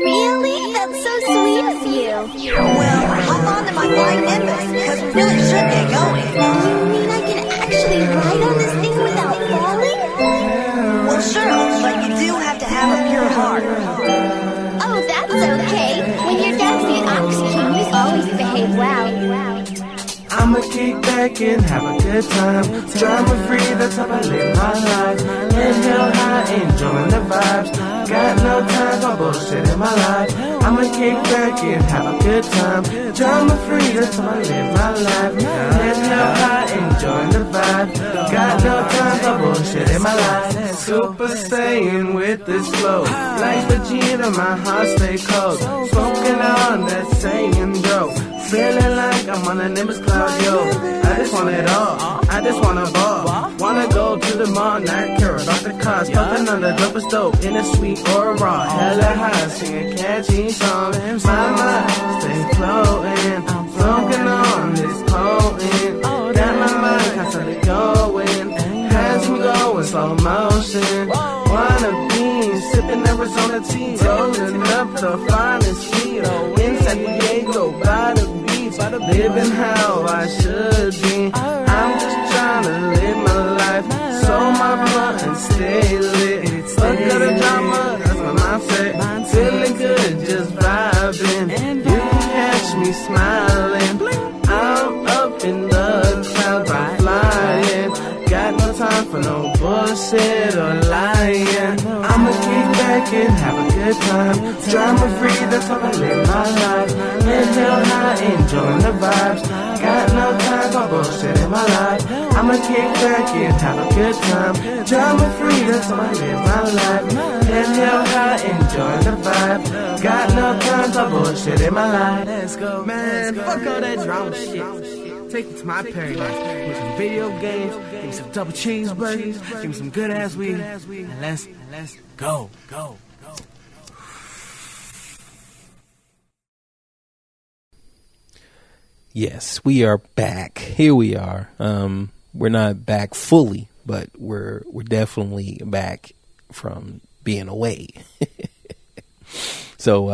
Really? That's so sweet of you. Well, hop on to my flying nimbus, because we really should get going. You mean I can actually ride on this thing without falling? Well, sure, but you do have to have a pure heart. Oh, that's okay. When your dad's the Ox King, you always behave well. I'ma kick back and have a good time. Drama free, that's how I live my life. Inhale high, enjoying the vibes. Got no time for bullshit in my life. I'ma kick back and have a good time. Drama free, that's how I live my life. Inhale high, enjoying the vibes. Got no time for bullshit in my life. Super Saiyan with this flow. Like Vegeta, my heart stay cold. Smoking on that Saiyan dope. Feeling like I'm on a Nimbus cloud, yo. I just want it all. I just wanna ball. Wanna go to the mall, not care about the cars. Puffin' on the dopest dope, in a sweet or raw. Hella high, singing catchy songs. My mind stay floating. Smoking on this potent. Got my mind constantly going. Has me going slow motion. Wanna be sipping Arizona tea, rolling up the finest feel in San Diego by the beach, living how I should be. I'm just trying to live my life, so my blunt and stay lit. Fuck out the drama, that's my mindset. Feeling good, just vibing. You can catch me smiling. I'm up in the clouds, I'm flying. Got no time for no bullshit or lying. I'ma kick back and have a good time. Drama free, that's how I live my life. Inhale high, enjoying the vibes. Got no time for bullshit in my life. I'ma kick back and have a good time. Drama free, that's how I live my life. Inhale high, enjoying the vibes. Got no time for bullshit in my life. Let's go, man. Fuck all that drama shit. Take me to my paradise. With some video games, give me some double cheeseburgers, give me some good ass weed, and let's go. Yes, we are back. Here we are. We're not back fully, but we're definitely back from being away. So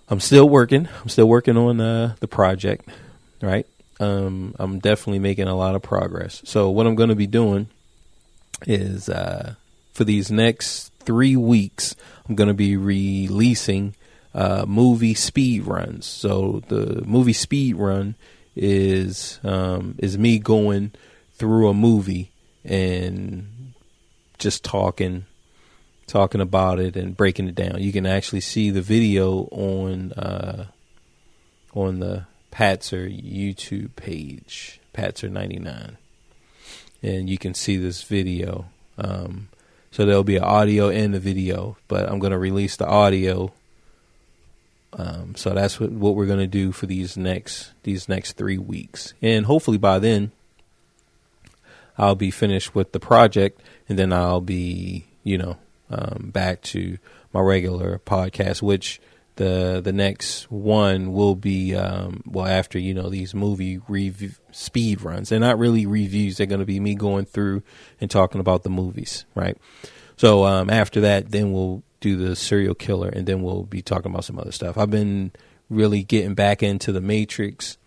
I'm still working. I'm still working on the project, right? I'm definitely making a lot of progress. So what I'm going to be doing is for these next 3 weeks, I'm going to be releasing movie speed runs. So the movie speed run is me going through a movie and just talking about it and breaking it down. You can actually see the video on the Patzer YouTube page, Patzer99, and you can see this video. So there'll be an audio and a video, but I'm going to release the audio. So that's what we're going to do for these next 3 weeks, and hopefully by then I'll be finished with the project, and then I'll be back to my regular podcast, which the next one will be after these movie speed runs. They're not really reviews. They're going to be me going through and talking about the movies, right? So after that, then we'll do the serial killer, and then we'll be talking about some other stuff. I've been really getting back into the Matrix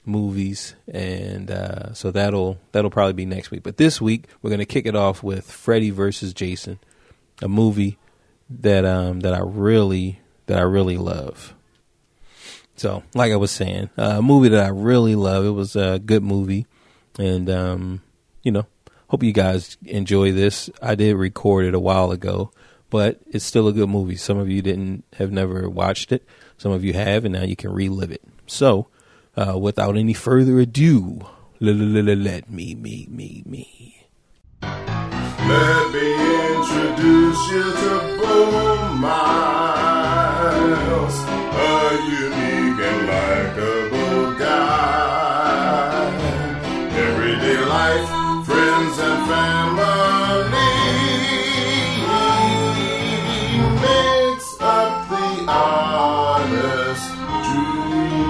movies, and so that'll probably be next week. But this week we're going to kick it off with Freddy versus Jason, a movie that I really love. So, like I was saying, a movie that I really love. It was a good movie, and hope you guys enjoy this. I did record it a while ago, but it's still a good movie. Some of you have never watched it. Some of you have, and now you can relive it. So, without any further ado, let me. Let me introduce you to Boom Miles, a unique and likable guy. Everyday life, friends and family makes up the honest dream.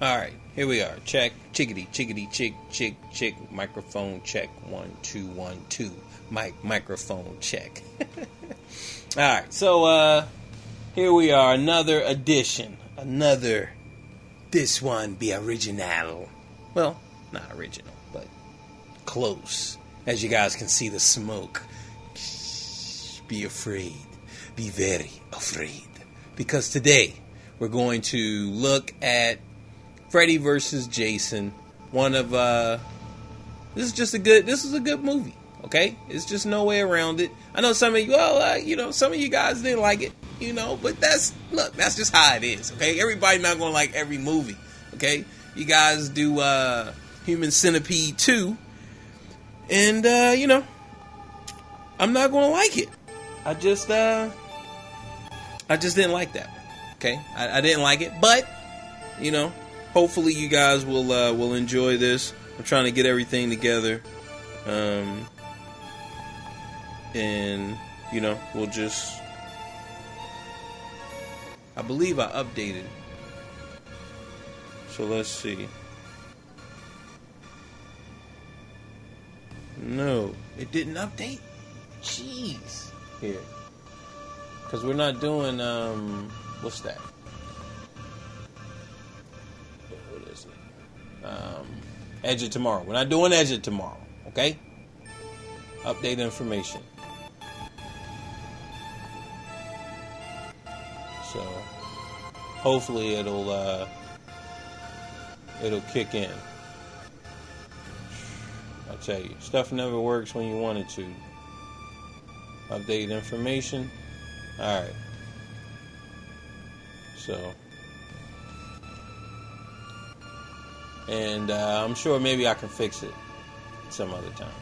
All right, here we are. Check, chickadee, chickadee, chick, chick, chick. Microphone check. 1 2 1 2. Microphone check. All right, so here we are. Another edition. Another. This one be original. Well, not original, but close. As you guys can see the smoke. Be afraid. Be very afraid. Because today we're going to look at Freddy versus Jason. One of this is a good movie. Okay, it's just no way around it. I know some of you, some of you guys didn't like it, but that's just how it is. Okay, everybody not gonna like every movie. Okay, you guys do Human Centipede 2, and I'm not gonna like it. I just didn't like that. Okay, I didn't like it, but hopefully you guys will enjoy this. I'm trying to get everything together, and we'll just. I believe I updated. So let's see. No, it didn't update. Jeez. Here. Because we're not doing, what's that? What is it? Edge of Tomorrow. We're not doing Edge of Tomorrow, okay? Update information. So, hopefully it'll kick in. I tell you, stuff never works when you want it to. Update information. Alright. So. And I'm sure maybe I can fix it some other time.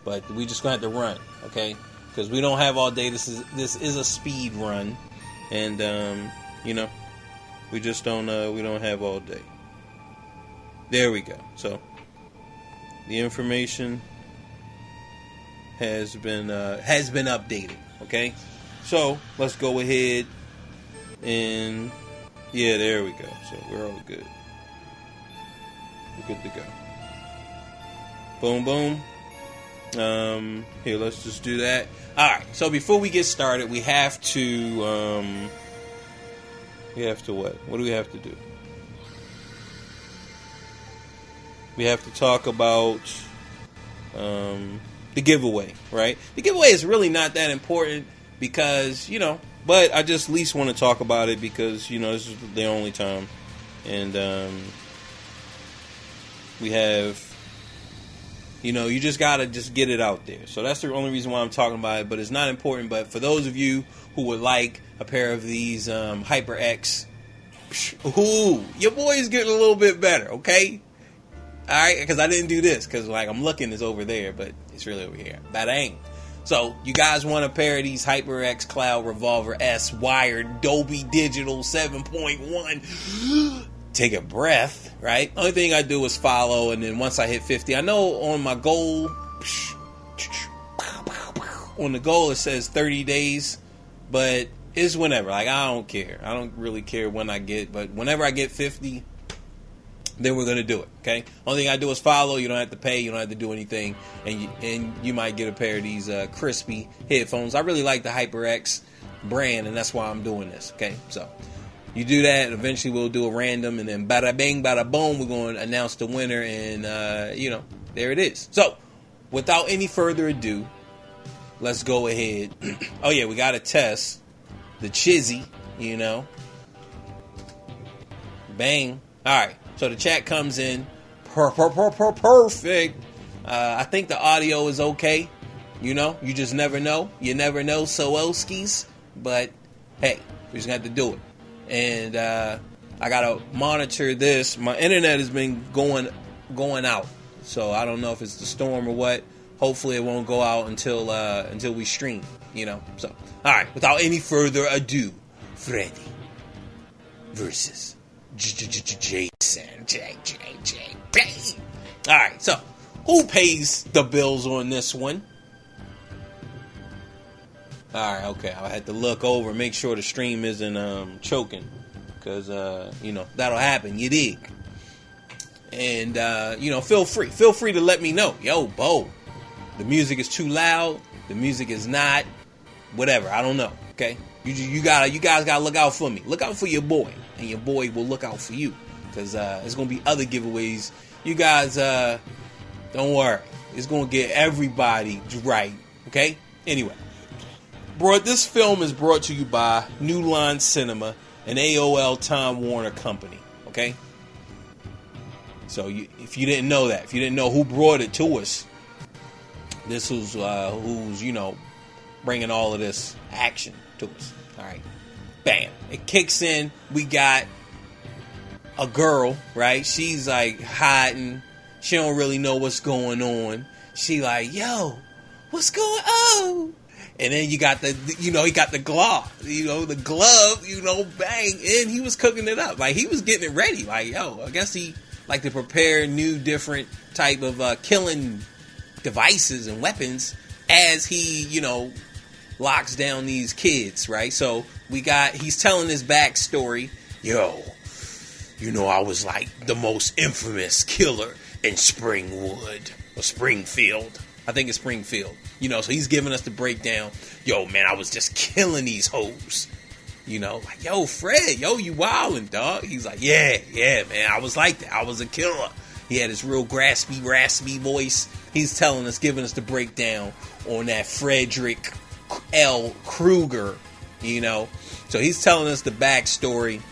But we just going to have to run, okay? Because we don't have all day. This is a speed run. And, we just don't have all day. There we go. So, the information has been updated. Okay, so let's go ahead and there we go. So we're all good. We're good to go. Boom, boom. Here, let's just do that. All right. So before we get started, we have to what? What do we have to do? We have to talk about the giveaway, right? The giveaway is really not that important because, but I just at least want to talk about it because, this is the only time. And we have, you just got to just get it out there. So that's the only reason why I'm talking about it, but it's not important. But for those of you who would like a pair of these HyperX, your boy is getting a little bit better, okay? Alright, because I didn't do this, because I'm looking is over there, but it's really over here. Bang. So, you guys want a pair of these HyperX Cloud Revolver S wired Dolby Digital 7.1. Take a breath, right? Only thing I do is follow, and then once I hit 50, I know on my goal, on the goal it says 30 days, but it's whenever. I don't care. I don't really care when I get, but whenever I get 50, then we're going to do it, okay? Only thing I do is follow. You don't have to pay. You don't have to do anything. And you might get a pair of these crispy headphones. I really like the HyperX brand, and that's why I'm doing this, okay? So you do that, and eventually we'll do a random, and then bada bang, bada boom, we're going to announce the winner, and, there it is. So without any further ado, let's go ahead. Oh, yeah, we got to test the Chizzy, Bang. All right. So the chat comes in perfect. I think the audio is okay. You just never know. You never know, so-oskies. But, hey, we just got to do it. And I got to monitor this. My internet has been going out. So I don't know if it's the storm or what. Hopefully it won't go out until we stream, So, all right, without any further ado, Freddy versus Jason. Alright, so who pays the bills on this one? Alright, okay. I had to look over, make sure the stream isn't choking. Because, that'll happen. You dig? And, feel free to let me know. Yo, Bo, the music is too loud. The music is not, whatever. I don't know. Okay. You guys gotta look out for me. Look out for your boy, and your boy will look out for you. Cause, there's gonna be other giveaways. You guys, don't worry. It's gonna get everybody right. Okay. Anyway, this film is brought to you by New Line Cinema and AOL Time Warner Company. Okay. So if you didn't know that, if you didn't know who brought it to us, this was who's bringing all of this action to us. All right, bam! It kicks in. We got a girl, right? She's like hiding. She don't really know what's going on. She like, yo, what's going on? And then you got he got the glove, bang, and he was cooking it up. Like, he was getting it ready. Like, yo, I guess he like to prepare new, different type of killing devices and weapons as he, locks down these kids, right? So he's telling his backstory. Yo, I was like the most infamous killer in Springwood or Springfield. I think it's Springfield. So he's giving us the breakdown. Yo, man, I was just killing these hoes. Like, yo, Fred, yo, you wildin', dog. He's like, yeah, man, I was like that. I was a killer. He had his real raspy voice. He's giving us the breakdown on that Frederick L. Krueger, So he's telling us the backstory.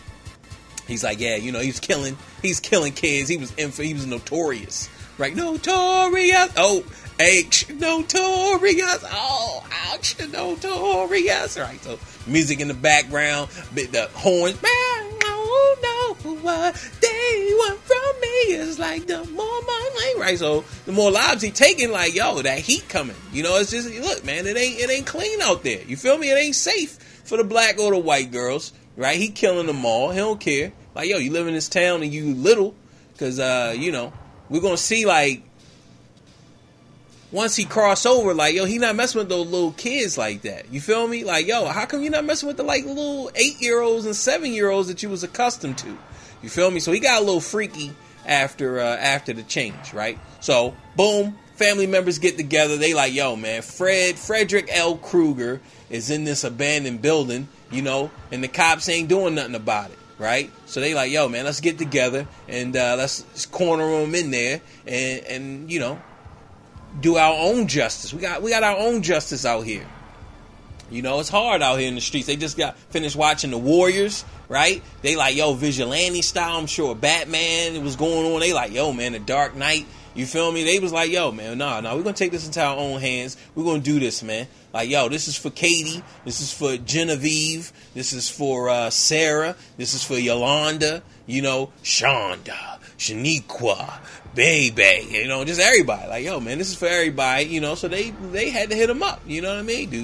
He's like, yeah, he's killing kids. He was notorious, right? Notorious. Oh, H, notorious. Oh, ouch, notorious. Right, so music in the background, the horns. I don't know what they want from me. It's like the more money, right? So the more lives he taking, like, yo, that heat coming. It's just, look, man, it ain't clean out there. You feel me? It ain't safe for the black or the white girls, right? He killing them all. He don't care. Like, yo, you live in this town and you little, because we're gonna see, like, once he cross over, like, yo, he not messing with those little kids like that. You feel me? Like, yo, how come you not messing with the, like, little 8-year-olds and 7-year-olds that you was accustomed to? You feel me? So he got a little freaky after the change, right? So, boom, family members get together. They like, yo, man, Frederick L. Krueger is in this abandoned building, and the cops ain't doing nothing about it, right? So they like, yo, man, let's get together and let's corner him in there and do our own justice. We got our own justice out here. It's hard out here in the streets. They just got finished watching The Warriors, right? They like, yo, vigilante style. I'm sure Batman, it was going on. They like, yo, man, The Dark Knight. You feel me? They was like, yo, man, nah, we're going to take this into our own hands. We're going to do this, man. Like, yo, this is for Katie. This is for Genevieve. This is for Sarah. This is for Yolanda. Shonda, Shaniqua, Baby, just everybody. Like, yo, man, this is for everybody, so they had to hit him up, you know what I mean? Hey,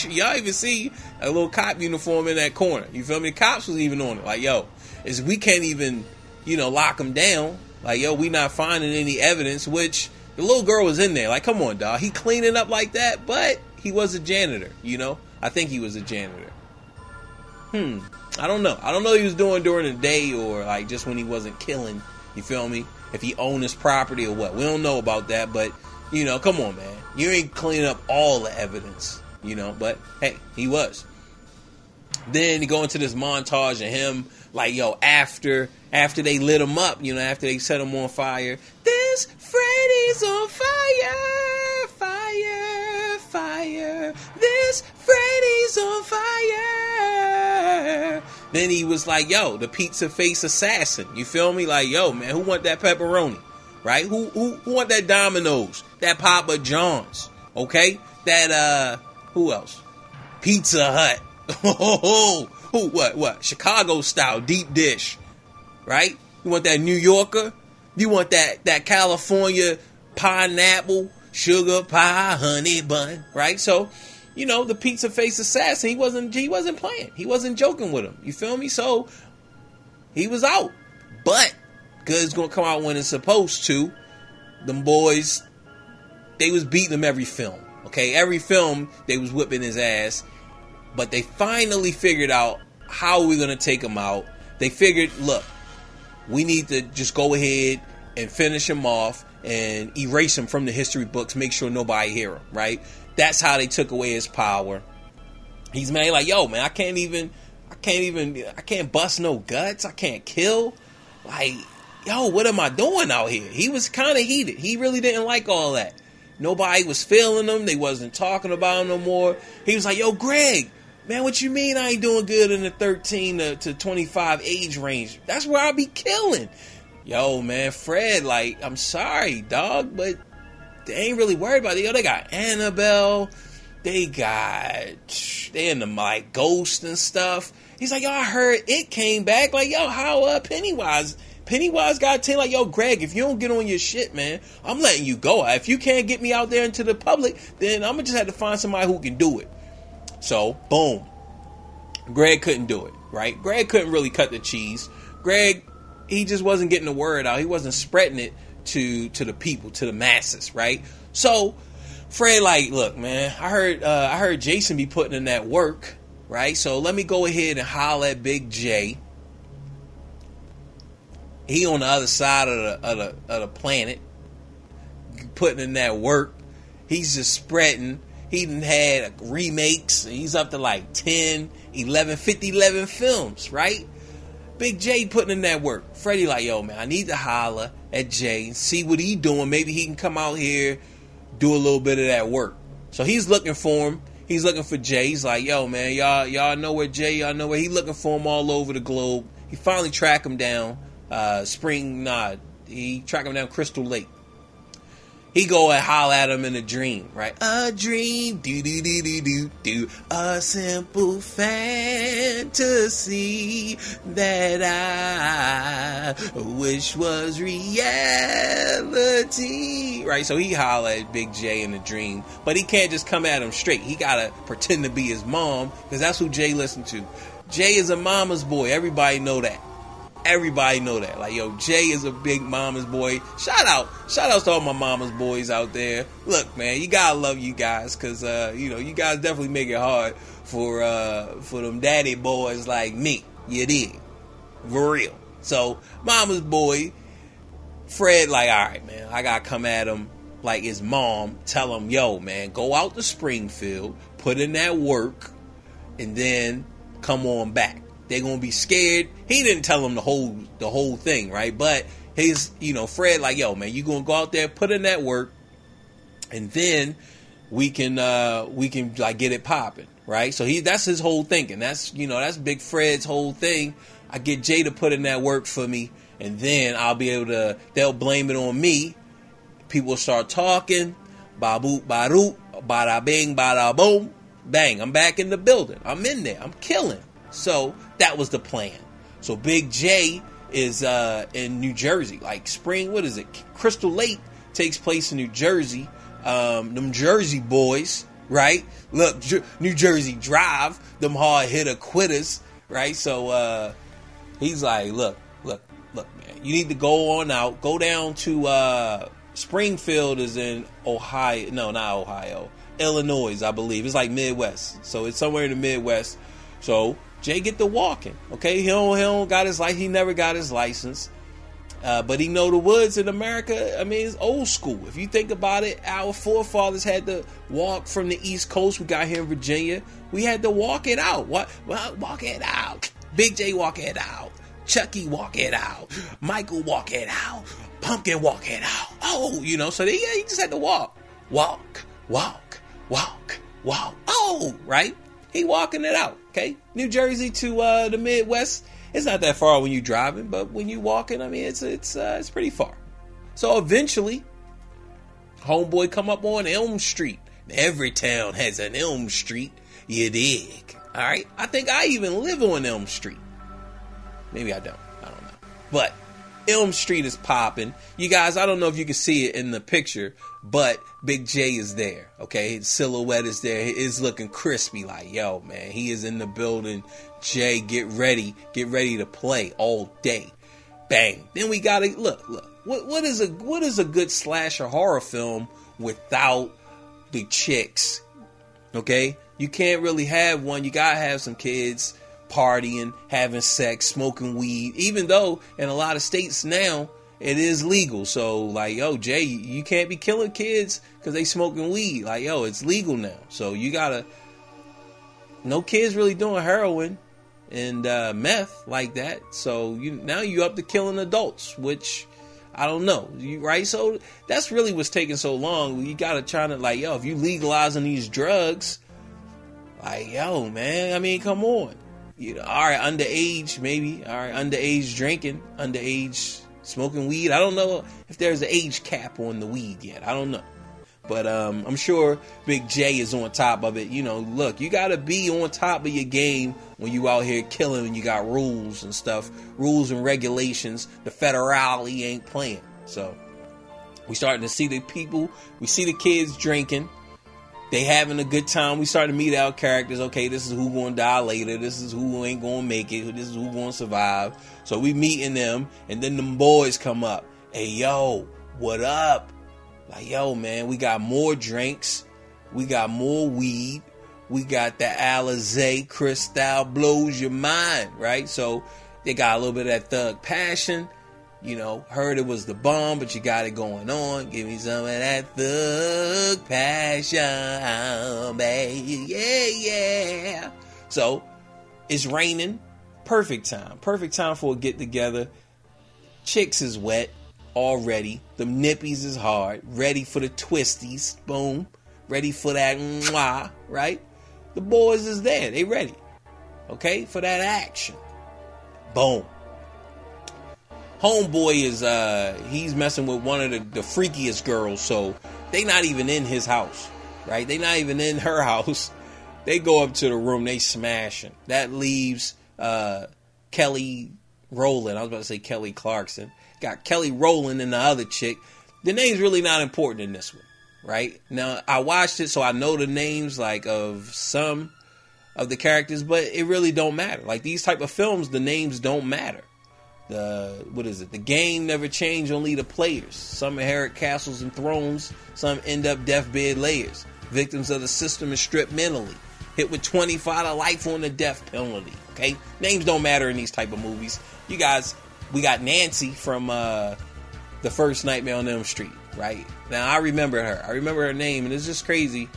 y'all even see a little cop uniform in that corner, you feel me? The cops was even on it, like, yo, we can't even, lock him down, like, yo, we not finding any evidence, which the little girl was in there, like, come on, dog, he cleaning up like that, but he was a janitor, I think he was a janitor. I don't know. I don't know what he was doing during the day or like just when he wasn't killing. You feel me? If he owned his property or what. We don't know about that, but come on, man. You ain't cleaning up all the evidence, but hey, he was. Then you go into this montage of him like, yo, after they lit him up, after they set him on fire. This Freddy's on fire, fire, fire. This Freddy's on fire. Then he was like, yo, the pizza face assassin. You feel me? Like, yo, man, who want that pepperoni? Right? Who want that Domino's? That Papa John's? Okay? That, who else? Pizza Hut. Who, what? Chicago style deep dish. Right? You want that New Yorker? You want that California pineapple, sugar pie, honey bun? Right? So, the pizza face assassin, he wasn't playing. He wasn't joking with him. You feel me? So, he was out. But, because it's going to come out when it's supposed to, them boys, they was beating him every film. Okay? Every film, they was whipping his ass. But they finally figured out how are we going to take him out? They figured, look, we need to just go ahead and finish him off and erase him from the history books, make sure nobody hear him, right? That's how they took away his power. He's mad, like, yo, man, I can't bust no guts. I can't kill. Like, yo, what am I doing out here? He was kind of heated. He really didn't like all that. Nobody was feeling him. They wasn't talking about him no more. He was like, yo, Greg, man, what you mean I ain't doing good in the 13 to 25 age range? That's where I'll be killing. Yo, man, Fred, like, I'm sorry, dog, but they ain't really worried about it. Yo, they got Annabelle. They in the like Ghost and stuff. He's like, yo, I heard it came back. Like, yo, how Pennywise got 10. Like, yo, Greg, if you don't get on your shit, man, I'm letting you go. If you can't get me out there into the public, then I'm gonna just have to find somebody who can do it. So, boom. Greg couldn't do it, right? Greg couldn't really cut the cheese. Greg, he just wasn't getting the word out. He wasn't spreading it to the people, to the masses, right? So Fred, like, look, man, I heard Jason be putting in that work, right? So let me go ahead and holler at Big J. He on the other side of the planet, putting in that work. He's just spreading. He done had remakes. He's up to like 10, 11, 50, 11 films, right? Big J putting in that work. Freddy like, yo, man, I need to holler at Jay and see what he doing. Maybe he can come out here, do a little bit of that work. So he's looking for him. He's looking for Jay. He's like, yo, man, y'all know where Jay, y'all know where. He looking for him all over the globe. He finally track him down. He track him down Crystal Lake. He go and holler at him in a dream, right? A dream, do, a simple fantasy that I wish was reality, right? So he holler at Big J in a dream, but he can't just come at him straight. He gotta pretend to be his mom, because that's who Jay listened to. Jay is a mama's boy. Everybody know that. Everybody know that. Like, yo, Jay is a big mama's boy. Shout outs to all my mama's boys out there. Look, man, you gotta love you guys, cause you guys definitely make it hard for them daddy boys like me. You dig? For real. So mama's boy, Fred, like, all right, man, I gotta come at him like his mom. Tell him, yo, man, go out to Springfield, put in that work, and then come on back. They're gonna be scared. He didn't tell them the whole thing, right? But Fred, like, yo, man, you gonna go out there, put in that work, and then we can like get it popping, right? So that's his whole thinking. That's Big Fred's whole thing. I get Jay to put in that work for me, and then I'll be able to. They'll blame it on me. People start talking. Ba boop ba doop, bada bing, bada boom, bang. I'm back in the building. I'm in there. I'm killing. So that was the plan. So Big J is in New Jersey, like Crystal Lake takes place in New Jersey. Them Jersey boys, right? Look, New Jersey Drive, them hard hitter quitters, right? So he's like, look, man, you need to go on out, go down to Springfield is in Ohio. No, not Ohio. Illinois, I believe. It's like Midwest. So it's somewhere in the Midwest. So Jay get to walking, okay? He don't got his license. He never got his license, but he know the woods in America. I mean, it's old school. If you think about it, our forefathers had to walk from the East Coast. We got here in Virginia. We had to walk it out. Walk it out. Big J walk it out. Chucky walk it out. Michael walk it out. Pumpkin walk it out. Oh, so he just had to walk. Oh, right? He walking it out, okay? New Jersey to the Midwest, it's not that far when you're driving, but when you walking, I mean, it's pretty far. So eventually, homeboy come up on Elm Street. Every town has an Elm Street, you dig? All right? I think I even live on Elm Street. Maybe I don't. I don't know. But Elm Street is popping. You guys, I don't know if you can see it in the picture, but Big J is there, okay? His silhouette is there. It's looking crispy, like, yo, man, he is in the building. Jay, get ready to play all day. Bang. Then we gotta look. What is a good slasher horror film without the chicks? Okay? You can't really have one. You gotta have some kids partying, having sex, smoking weed, even though in a lot of states now it is legal. So like, yo, Jay, you can't be killing kids because they smoking weed. Like, yo, it's legal now. So you gotta, no kids really doing heroin and meth like that. So now you up to killing adults, which I don't know, right? So that's really what's taking so long. You gotta try to, like, yo, if you legalizing these drugs, like, yo, man, I mean, come on. All right, underage, maybe. All right, underage drinking, underage smoking weed. I don't know if there's an age cap on the weed yet. I don't know. But I'm sure Big J is on top of it. Look, you got to be on top of your game when you out here killing and you got rules and stuff. Rules and regulations. The federale ain't playing. So we starting to see the people. We see the kids drinking. They having a good time. We start to meet our characters. Okay, this is who going to die later. This is who ain't going to make it. This is who going to survive. So we meeting them. And then them boys come up. Hey, yo, what up? Like, yo, man, we got more drinks. We got more weed. We got the Alizé Cristal blows your mind, right? So they got a little bit of that thug passion. Heard it was the bomb, but you got it going on. Give me some of that thug passion, baby. Yeah. So it's raining. Perfect time. Perfect time for a get together. Chicks is wet. Already, the nippies is hard, ready for the twisties, boom, ready for that mwah, right? The boys is there, they ready, okay, for that action, boom. Homeboy is, he's messing with one of the freakiest girls, so they not even in his house, right? They not even in her house. They go up to the room, they smashing. That leaves, Kelly Rowland, I was about to say Kelly Clarkson. Got Kelly Rowland and the other chick. The name's really not important in this one, right? Now, I watched it, so I know the names, like, of some of the characters, but it really don't matter. Like, these type of films, the names don't matter. The game never changed, only the players. Some inherit castles and thrones. Some end up deathbed layers. Victims of the system and stripped mentally. Hit with 25 to life on the death penalty, okay? Names don't matter in these type of movies. You guys... We got Nancy from the first Nightmare on Elm Street, right? Now, I remember her. I remember her name, and it's just crazy,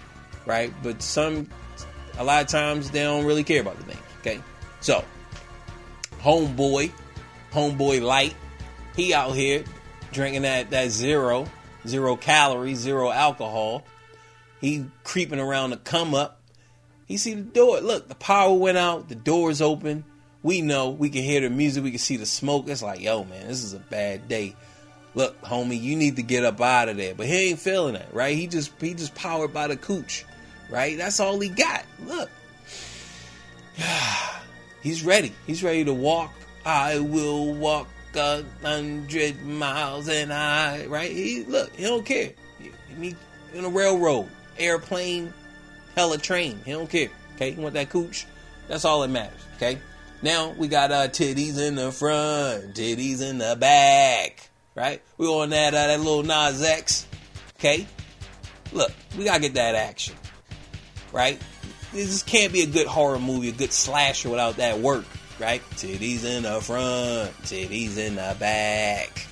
right? But a lot of times, they don't really care about the name, okay? So, Homeboy Light, he out here drinking that zero calories, zero alcohol. He creeping around the come up. He see the door. Look, the power went out. The door's open. We know, we can hear the music, we can see the smoke. It's like, yo, man, this is a bad day. Look, homie, you need to get up out of there. But he ain't feeling that, right? He just powered by the cooch, right? That's all he got. Look. He's ready. He's ready to walk. I will walk 100 miles right? He don't care. He in a railroad, airplane, hella train. He don't care, okay? You want that cooch? That's all that matters, okay? Now, we got titties in the front, titties in the back, right? We on that little Nas X, okay? Look, we gotta get that action, right? This can't be a good horror movie, a good slasher without that work, right? Titties in the front, titties in the back.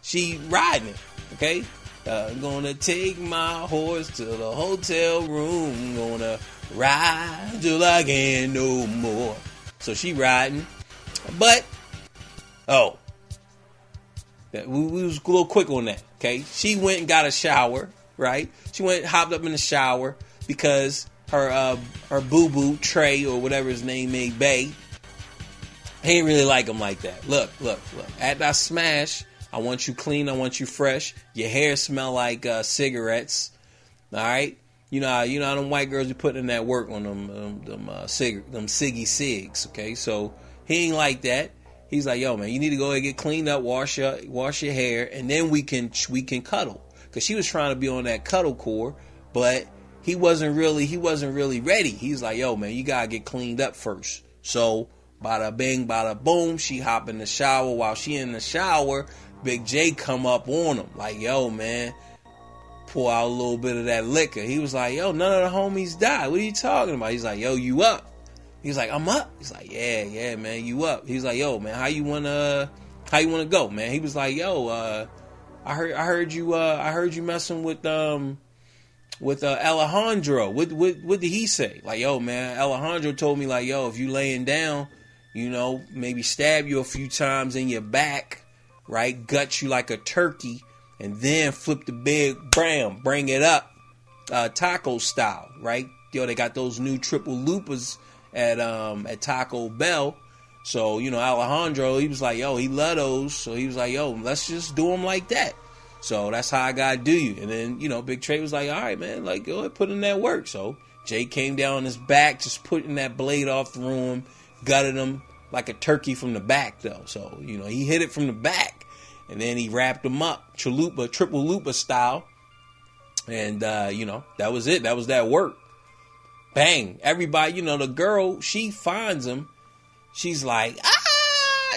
She riding it, okay? Gonna take my horse to the hotel room, gonna ride till I can't no more. So she riding, but, we was a little quick on that, okay? She went and got a shower, right? She hopped up in the shower because her boo-boo, Trey, or whatever his name may be, he ain't really like him like that. Look. After I smash, I want you clean, I want you fresh. Your hair smell like cigarettes, all right? You know how them white girls be putting in that work on them ciggy cigs, okay? So he ain't like that. He's like, yo, man, you need to go ahead and get cleaned up, wash your hair, and then we can cuddle. Because she was trying to be on that cuddle core, but he wasn't really ready. He's like, yo, man, you gotta get cleaned up first. So bada bing, bada boom, she hop in the shower. While she in the shower, Big J come up on him like, yo, man, pour out a little bit of that liquor. He was like, yo, none of the homies died. What are you talking about? He's like, yo, you up. He's like, I'm up. He's like, yeah, man, you up. He's like, yo, man, how you wanna go, man? He was like, yo, I heard you messing with Alejandro. What did he say? Like, yo, man, Alejandro told me, like, yo, if you laying down, you know, maybe stab you a few times in your back, right? Gut you like a turkey, and then flip the big bring it up, taco style, right? Yo, they got those new triple loopers at Taco Bell. So, you know, Alejandro, he was like, yo, he love those. So he was like, yo, let's just do them like that. So that's how I gotta do you. And then, you know, Big Trey was like, all right, man, like, go ahead, put in that work. So Jay came down on his back, just putting that blade off, through him, gutted him like a turkey from the back, though. So, you know, he hit it from the back, and then he wrapped him up, triple looper style. And, you know, that was it. That was that work. Bang. Everybody, you know, the girl, she finds him. She's like,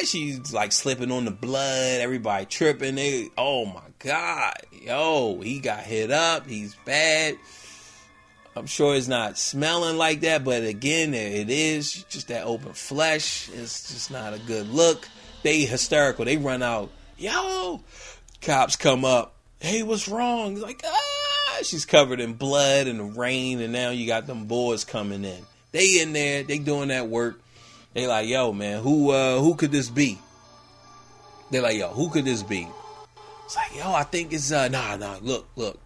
she's like slipping on the blood. Everybody tripping. Oh my God. Yo, he got hit up. He's bad. I'm sure it's not smelling like that, but again, it is just that open flesh. It's just not a good look. They hysterical. They run out. Yo, cops come up. Hey, what's wrong? He's like, she's covered in blood and the rain, and now you got them boys coming in. They in there. They doing that work. They like, yo, man, who could this be? They're like, yo, who could this be? It's like, yo, I think it's, nah, look.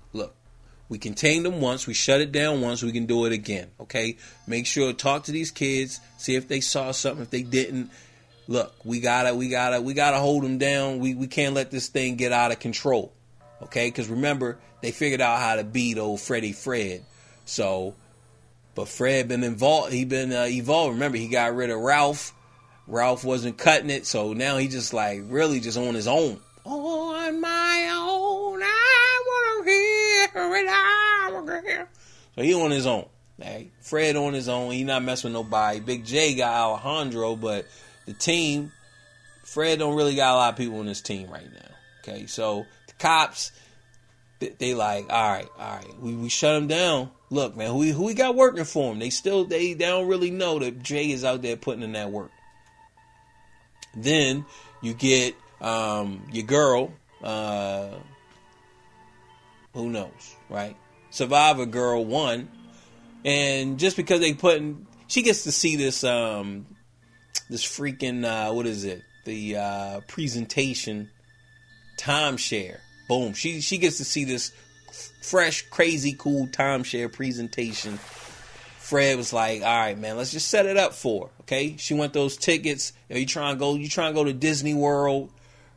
We contained them once. We shut it down once. We can do it again, okay? Make sure, talk to these kids, see if they saw something. If they didn't, look, we gotta hold them down. We can't let this thing get out of control, okay? Because remember, they figured out how to beat old Fred. So, but Fred been involved. He been evolved. Remember, he got rid of Ralph. Ralph wasn't cutting it, so now he just like really just on his own. On my own, I wanna hear it. I wanna hear. So he on his own. Right? Fred on his own. He not messing with nobody. Big J got Alejandro, but the team, Fred don't really got a lot of people on this team right now. Okay, so the cops, they like, all right, we shut him down. Look, man, who we got working for him? They don't really know that Jay is out there putting in that work. Then you get your girl, who knows, right? Survivor Girl 1, and just because she gets to see this this freaking what is it? The presentation timeshare. Boom. She gets to see this fresh, crazy, cool timeshare presentation. Fred was like, all right, man, let's just set it up for her, okay? She want those tickets. You trying to go to Disney World,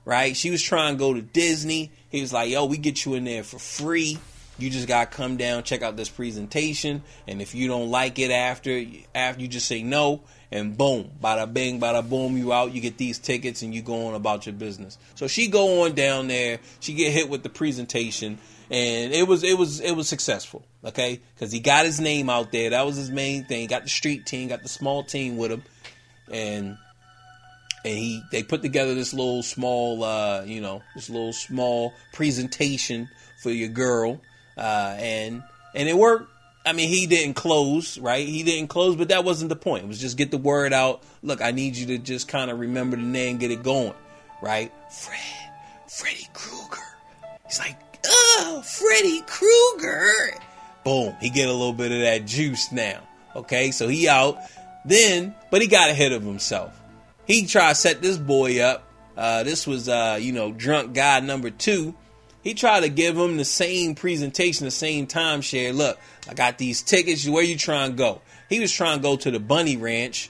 right? She was trying to go to Disney. He was like, yo, we get you in there for free. You just got to come down, check out this presentation. And if you don't like it after you just say no, and boom, bada bing, bada boom, you out, you get these tickets and you go on about your business. So she go on down there, she get hit with the presentation, and it was successful, okay? Because he got his name out there. That was his main thing. He got the street team, got the small team with him, and they put together this little small, this little small presentation for your girl, and it worked. I mean, he didn't close, right? He didn't close, but that wasn't the point. It was just get the word out. Look, I need you to just kind of remember the name, get it going, right? Freddy Krueger. He's like, Freddy Krueger. Boom, he get a little bit of that juice now. Okay, so he out. Then, but he got ahead of himself. He tried to set this boy up. This was, drunk guy number 2. He tried to give him the same presentation, the same timeshare. Look, I got these tickets. Where you trying to go? He was trying to go to the Bunny Ranch.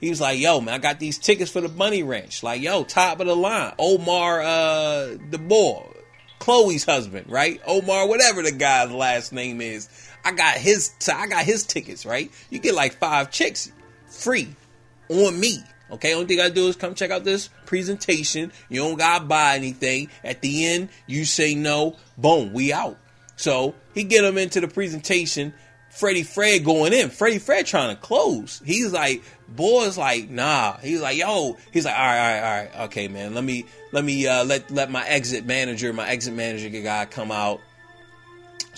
He was like, yo, man, I got these tickets for the Bunny Ranch. Like, yo, top of the line. Omar, the boy, Chloe's husband, right? Omar, whatever the guy's last name is. I got his tickets, right? You get like 5 chicks free on me. Okay, only thing I do is come check out this presentation. You don't gotta buy anything. At the end, you say no. Boom, we out. So he get him into the presentation. Fred going in. Fred trying to close. He's like, boy's like, nah. He's like, yo. He's like, all right. Okay, man. Let me let my exit manager guy come out.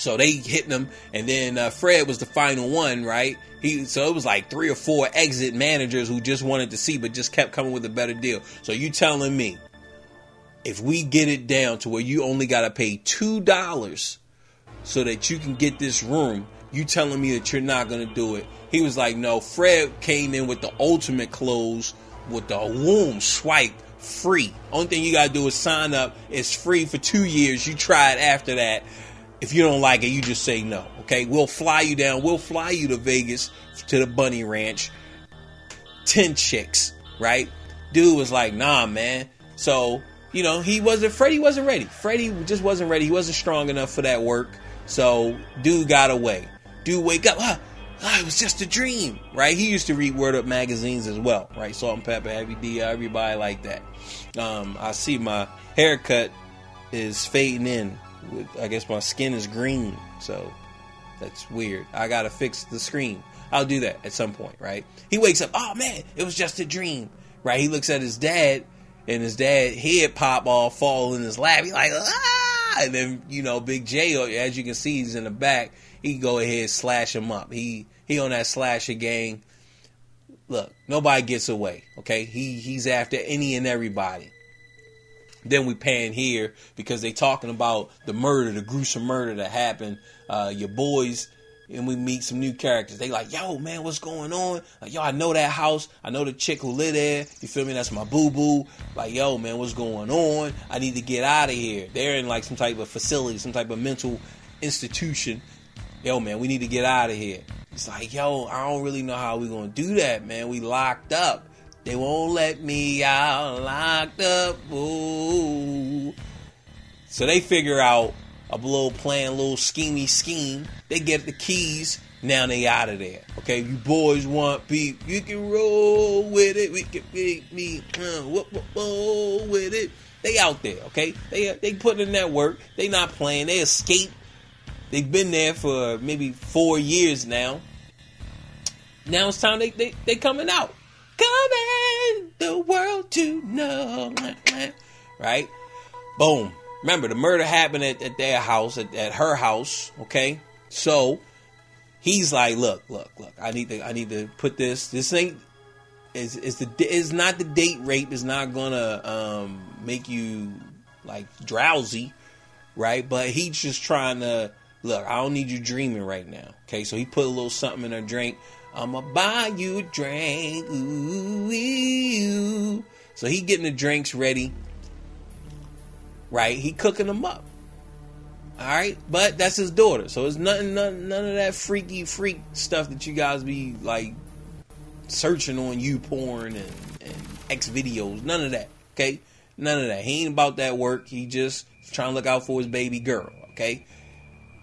So they hitting him, and then Fred was the final one, right? So it was like 3 or 4 exit managers who just wanted to see, but just kept coming with a better deal. So you telling me, if we get it down to where you only got to pay $2 so that you can get this room, you telling me that you're not going to do it? He was like, no. Fred came in with the ultimate close, with the womb swipe free. Only thing you got to do is sign up. It's free for 2 years. You try it after that. If you don't like it, you just say no. Okay, we'll fly you down. We'll fly you to Vegas, to the Bunny Ranch. 10 chicks, right? Dude was like, nah, man. So, you know, Freddy wasn't ready. Freddy just wasn't ready. He wasn't strong enough for that work. So, dude got away. Dude wake up. It was just a dream, right? He used to read Word Up magazines as well, right? Salt and Pepper, Heavy D, everybody like that. I see my haircut is fading in. I guess my skin is green, so that's weird. I gotta fix the screen. I'll do that at some point, right? He wakes up, oh man, it was just a dream, right? He looks at his dad, and his dad head pop off, fall in his lap. He's like, ah! And then, you know, Big J, as you can see, he's in the back. He go ahead, slash him up. He on that slasher gang. Look, nobody gets away, okay? He's after any and everybody. Then we pan here because they talking about the murder, the gruesome murder that happened. Your boys, and we meet some new characters. They like, yo, man, what's going on? Like, yo, I know that house. I know the chick who live there. You feel me? That's my boo-boo. Like, yo, man, what's going on? I need to get out of here. They're in like some type of facility, some type of mental institution. Yo, man, we need to get out of here. It's like, yo, I don't really know how we gonna do that, man. We locked up. They won't let me out, locked up, ooh. So they figure out a little plan, a little scheme. They get the keys, now they out of there. Okay, you boys want beef, you can roll with it. We can beat me, roll with it. They out there, okay? They putting in that work. They not playing. They escape. They've been there for maybe 4 years now. Now it's time they coming out. Coming the world to know, right? Boom. Remember, the murder happened at their house, at her house. Okay, so he's like, look. I need to put this. This ain't is not the date rape. It's not gonna make you like drowsy, right? But he's just trying to look. I don't need you dreaming right now. Okay, so he put a little something in her drink. I'ma buy you a drink. Ooh. So he getting the drinks ready. Right? He cooking them up. Alright? But that's his daughter. So it's none of that freak stuff that you guys be like searching on YouPorn and X videos. None of that. Okay? None of that. He ain't about that work. He just trying to look out for his baby girl. Okay?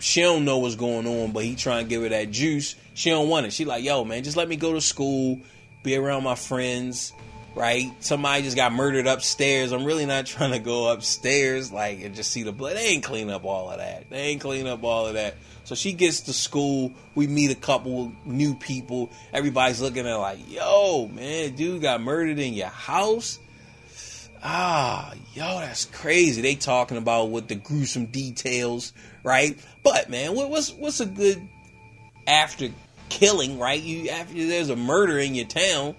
She don't know what's going on, but he trying to give her that juice. She don't want it. She like, yo, man, just let me go to school, be around my friends, right? Somebody just got murdered upstairs. I'm really not trying to go upstairs, like, and just see the blood. They ain't clean up all of that. So she gets to school. We meet a couple new people. Everybody's looking at her like, yo, man, dude got murdered in your house. Yo, that's crazy. They talking about what the gruesome details, right? But man, what's a good after killing, right? After there's a murder in your town,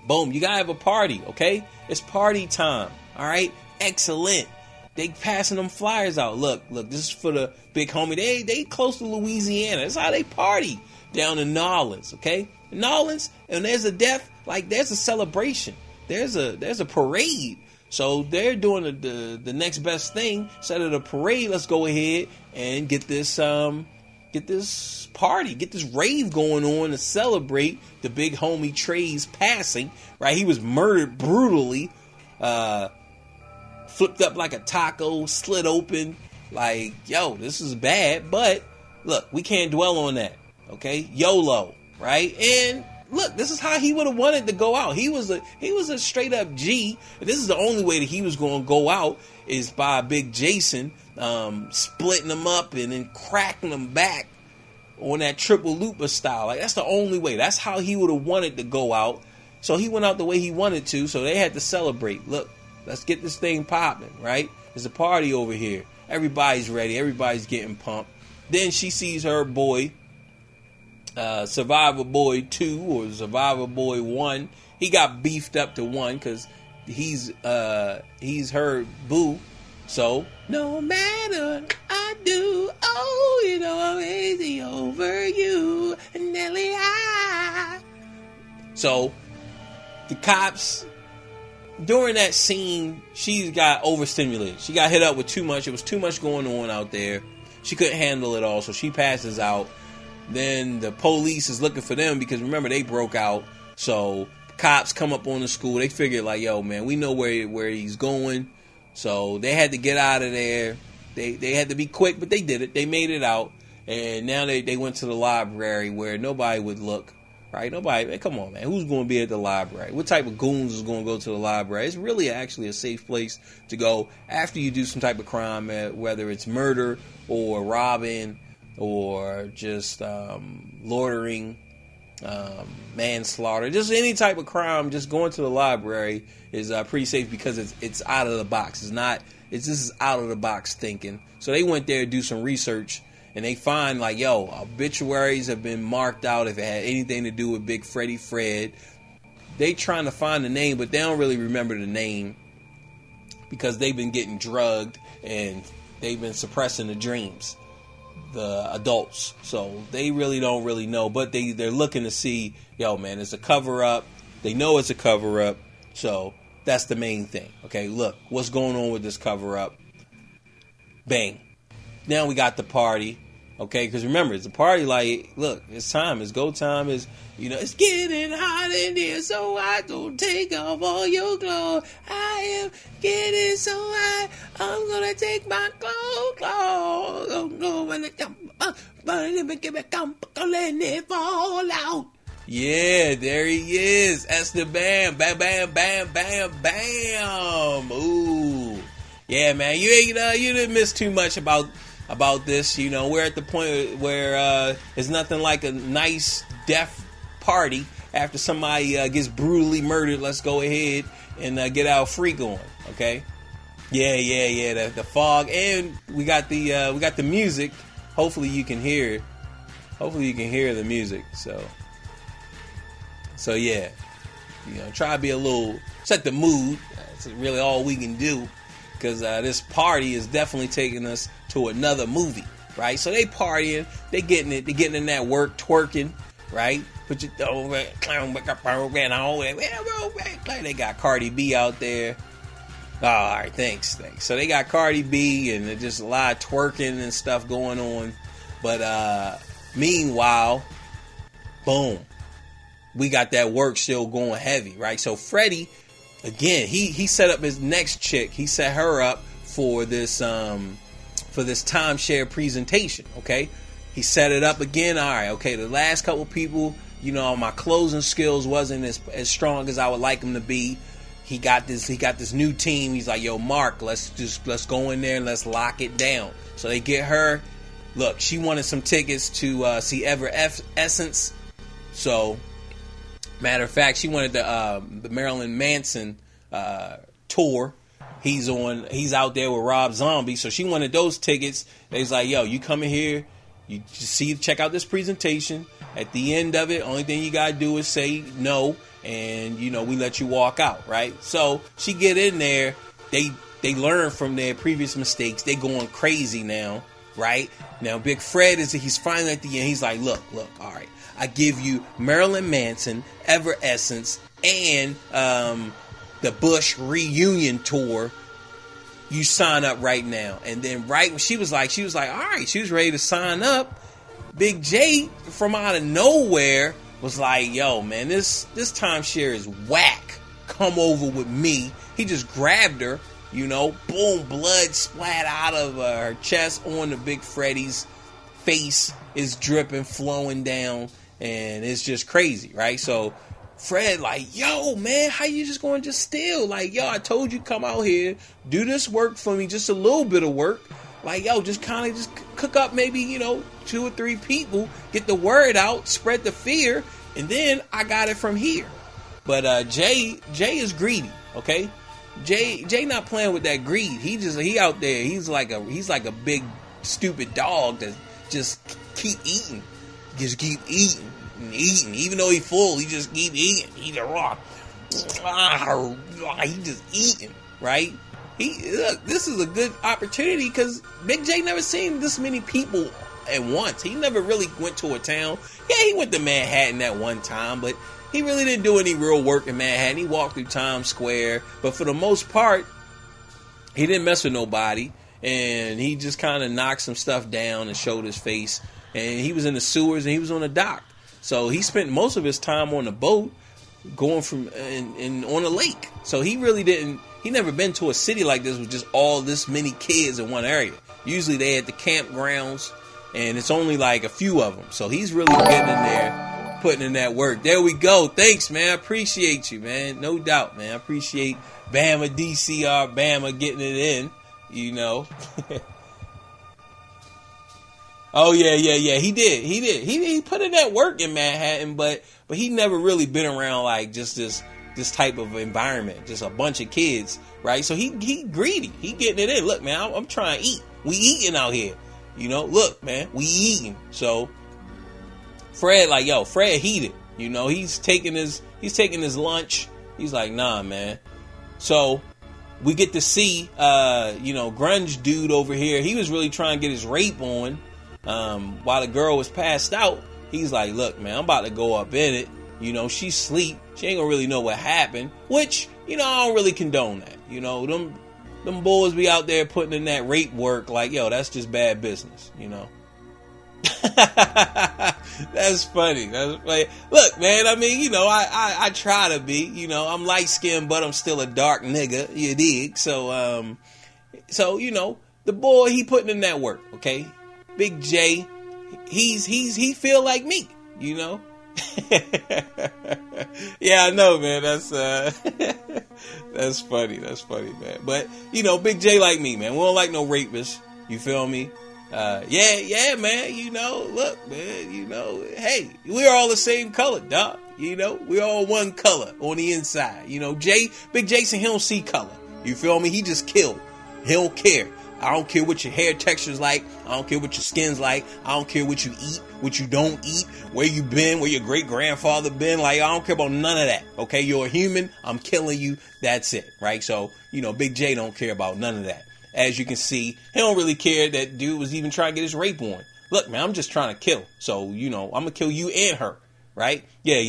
boom, you gotta have a party, okay? It's party time, all right? Excellent. They passing them flyers out. Look, this is for the big homie. They close to Louisiana. That's how they party down in New Orleans, okay? In New Orleans, and there's a death, like there's a celebration. There's a parade. So they're doing the next best thing. Instead of the parade, let's go ahead and get this party, get this rave going on to celebrate the big homie Trey's passing. Right, he was murdered brutally, flipped up like a taco, slit open. Like, yo, this is bad. But look, we can't dwell on that. Okay, YOLO, right? And look, this is how he would have wanted to go out. He was a straight up G. And this is the only way that he was going to go out is by Big Jason splitting them up and then cracking them back on that triple looper style. Like, that's the only way. That's how he would have wanted to go out. So he went out the way he wanted to. So they had to celebrate. Look, let's get this thing popping, right? There's a party over here. Everybody's ready. Everybody's getting pumped. Then she sees her boy, Survivor Boy 2 or Survivor Boy 1. He got beefed up to 1 because he's her boo. So, no matter what I do, oh, you know I'm crazy over you, Nelly, So, the cops, during that scene, she got overstimulated. She got hit up with too much. It was too much going on out there. She couldn't handle it all, so she passes out. Then the police is looking for them because, remember, they broke out. So, cops come up on the school. They figured, like, yo, man, we know where he's going. So they had to get out of there. They had to be quick, but they did it. They made it out. And now they went to the library where nobody would look. Right? Nobody, man, come on, man. Who's going to be at the library? What type of goons is going to go to the library? It's really actually a safe place to go after you do some type of crime, whether it's murder or robbing or just loitering, manslaughter, just any type of crime. Just going to the library is pretty safe because it's out of the box. This is out of the box thinking. So they went there to do some research, and they find like, yo, obituaries have been marked out if it had anything to do with Big Freddy Fred. They trying to find the name, but they don't really remember the name because they've been getting drugged and they've been suppressing the dreams, the adults. So they really don't really know, but they're looking to see, yo, man, it's a cover up. They know it's a cover up. So that's the main thing. Okay, look, what's going on with this cover up? Bang. Now we got the party. Okay, because remember, it's a party like, look, it's time. It's go time. It's getting hot in here, so I don't take off all your clothes. I am getting so hot, I'm going to take my clothes off. Let it fall out. Yeah, there he is. That's the bam, bam, bam, bam, bam, bam. Ooh, yeah, man. You didn't miss too much about this. We're at the point where it's nothing like a nice death party after somebody gets brutally murdered. Let's go ahead and get our freak on. Okay. Yeah. The fog, and we got the music. Hopefully you can hear it. Hopefully you can hear the music. So yeah, try to be a little, set the mood. That's really all we can do, because this party is definitely taking us to another movie, right? So they partying, they getting in that work, twerking, right? Put your they got Cardi B out there. Oh, all right, thanks. So they got Cardi B and just a lot of twerking and stuff going on. But meanwhile, boom, we got that work still going heavy, right? So Freddy, again, he set up his next chick. He set her up for this timeshare presentation. Okay, he set it up again. All right, okay. The last couple people, my closing skills wasn't as strong as I would like them to be. He got this new team. He's like, yo, Mark, let's go in there and let's lock it down. So they get her. Look, she wanted some tickets to see Ever Essence. So, matter of fact, she wanted the Marilyn Manson tour. He's out there with Rob Zombie, so she wanted those tickets. They was like, yo, you come in here, you just check out this presentation. At the end of it, only thing you gotta do is say no, and we let you walk out, right? So she get in there. They learn from their previous mistakes. They going crazy now, right? Now Big Fred he's finally at the end. He's like, look, all right, I give you Marilyn Manson, Ever Essence, and the Bush reunion tour. You sign up right now. And then right when she was like, all right, she was ready to sign up. Big J from out of nowhere was like, yo, man, this timeshare is whack. Come over with me. He just grabbed her, boom, blood splat out of her chest onto Big Freddy's face. Is dripping, flowing down, and it's just crazy, right? So Fred like, yo, man, how you just going to just steal? Like, yo, I told you come out here, do this work for me, just a little bit of work. Like, yo, just kind of just cook up maybe, 2 or 3 people, get the word out, spread the fear, and then I got it from here. But Jay is greedy, okay? Jay not playing with that greed. He out there. He's like a big stupid dog that's just keep eating. Just keep eating and eating. Even though he's full, he just keep eating. He's raw. He just eating, right? Look, this is a good opportunity because Big J never seen this many people at once. He never really went to a town. Yeah, he went to Manhattan at one time, but he really didn't do any real work in Manhattan. He walked through Times Square, but for the most part, he didn't mess with nobody, and he just kind of knocked some stuff down and showed his face. And he was in the sewers and he was on the dock, so he spent most of his time on the boat, going from and on a lake. So he really didn't. He never been to a city like this with just all this many kids in one area. Usually they at the campgrounds, and it's only like a few of them. So he's really getting in there, putting in that work. There we go. Thanks, man. I appreciate you, man. No doubt, man. I appreciate Bama, DCR, Bama getting it in, you know. Oh, yeah. He did. He put in that work in Manhattan, but he never really been around like just this type of environment, just a bunch of kids, right? So he greedy. He getting it in. Look, man, I'm trying to eat. We eating out here. You know, look, man, we eating. So Fred heated. You know, he's taking his lunch. He's like, nah, man. So we get to see, grunge dude over here. He was really trying to get his rape on while the girl was passed out. He's like, look, man, I'm about to go up in it. You know, she sleep. She ain't gonna really know what happened. Which, you know, I don't really condone that. You know, them boys be out there putting in that rape work like, yo, that's just bad business, you know. That's funny. That's like, look, man, I mean, you know, I try to be, you know, I'm light skinned, but I'm still a dark nigga, you dig? So, you know, the boy, he putting in that work, okay? Big J, he feel like me, you know? Yeah, I know, man. That's that's funny. That's funny, man. But you know, Big J like me, man. We don't like no rapists. You feel me? Yeah, man. You know, look, man. You know, hey, we're all the same color, dog. You know, we're all one color on the inside. You know, Big Jason, he don't see color. You feel me? He just kill. He don't care. I don't care what your hair texture's like. I don't care what your skin's like. I don't care what you eat, what you don't eat, where you been, where your great-grandfather been. Like, I don't care about none of that. Okay, you're a human. I'm killing you. That's it, right? So, you know, Big J don't care about none of that. As you can see, he don't really care that dude was even trying to get his rape on. Look, man, I'm just trying to kill. So, you know, I'm going to kill you and her, right? Yeah.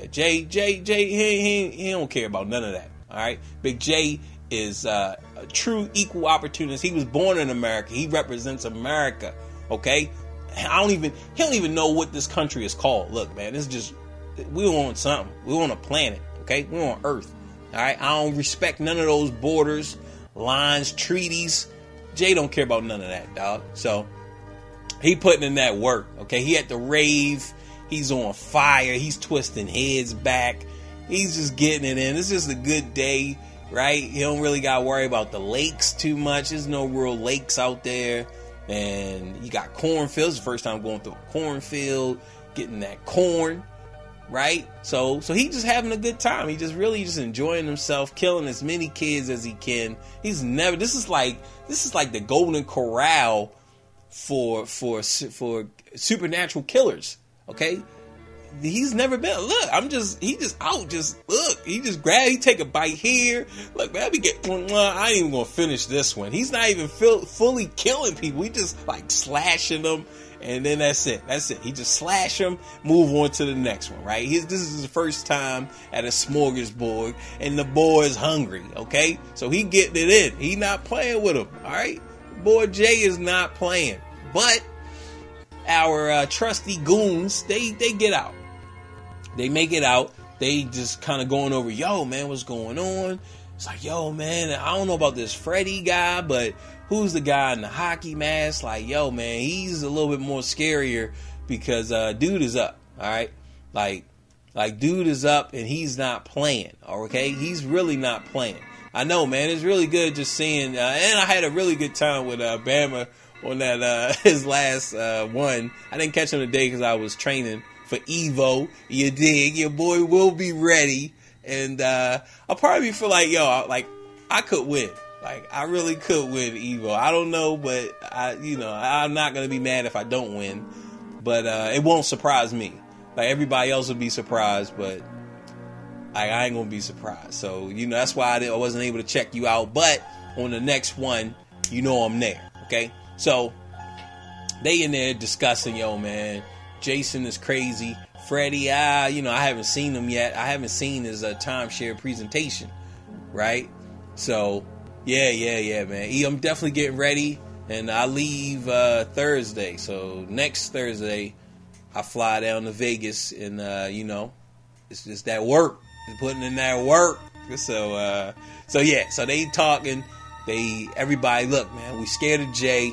Jay, he don't care about none of that, all right? Big J is a true equal opportunist. He was born in America. He represents America. Okay, he don't even know what this country is called. Look, man, it's just we on something. We on a planet. Okay, we're on Earth. All right, I don't respect none of those borders, lines, treaties. Jay don't care about none of that, dog. So he putting in that work. Okay, he at the rave. He's on fire. He's twisting heads back. He's just getting it in. It's just a good day. Right? He don't really got to worry about the lakes too much. There's no real lakes out there. And you got cornfields. The first time going through a cornfield, getting that corn. Right? So he just having a good time. He just really just enjoying himself, killing as many kids as he can. This is like the Golden Corral for supernatural killers. Okay? He's never been. Look, he take a bite here. Look, man, I ain't even gonna finish this one. He's not even fully killing people. He just like slashing them, and then that's it. He just slash them, move on to the next one, right? This is his first time at a smorgasbord, and the boy is hungry, okay? So he getting it in. He not playing with him, all right? Boy Jay is not playing. But our trusty goons, they get out. They make it out. They just kind of going over, yo, man, what's going on? It's like, yo, man, I don't know about this Freddy guy, but who's the guy in the hockey mask? Like, yo, man, he's a little bit more scarier because dude is up, all right? Like dude is up and he's not playing, okay? He's really not playing. I know, man, it's really good just seeing, and I had a really good time with Bama on that his last one. I didn't catch him today because I was training for Evo. You dig? Your boy will be ready, and I'll probably feel like, yo, like I could win. Like, I really could win Evo. I don't know, but I'm not gonna be mad if I don't win. But it won't surprise me. Like, everybody else will be surprised, but I ain't gonna be surprised. So, that's why I wasn't able to check you out. But on the next one, I'm there. Okay? So, they in there discussing, yo, man, Jason is crazy. Freddy, I haven't seen him yet. I haven't seen his timeshare presentation. Right? So, yeah, man. I'm definitely getting ready. And I leave Thursday. So, next Thursday, I fly down to Vegas. And, it's just that work. Putting in that work. So they talking. Everybody, look, man, we scared of Jay.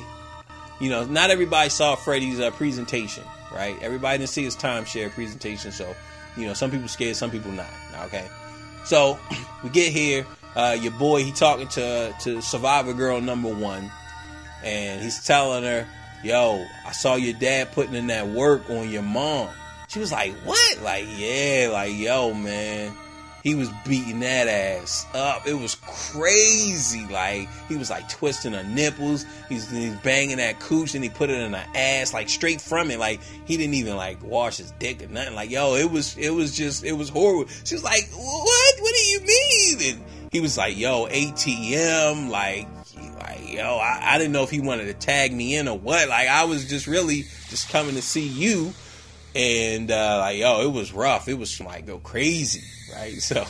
Not everybody saw Freddy's presentation, right? Everybody didn't see his timeshare presentation. So, some people scared, some people not. Okay. So, we get here. Your boy, he talking to Survivor Girl number 1. And he's telling her, yo, I saw your dad putting in that work on your mom. She was like, what? Like, yeah, like, yo, man. He was beating that ass up. It was crazy. Like, he was like twisting her nipples. He's banging that cooch and he put it in her ass, like straight from it. Like, he didn't even like wash his dick or nothing. Like, yo, it was horrible. She was like, what? What do you mean? And he was like, yo, ATM, like, yo, I didn't know if he wanted to tag me in or what. Like, I was just really just coming to see you. And, yo, it was rough. It was like, go crazy, right? So,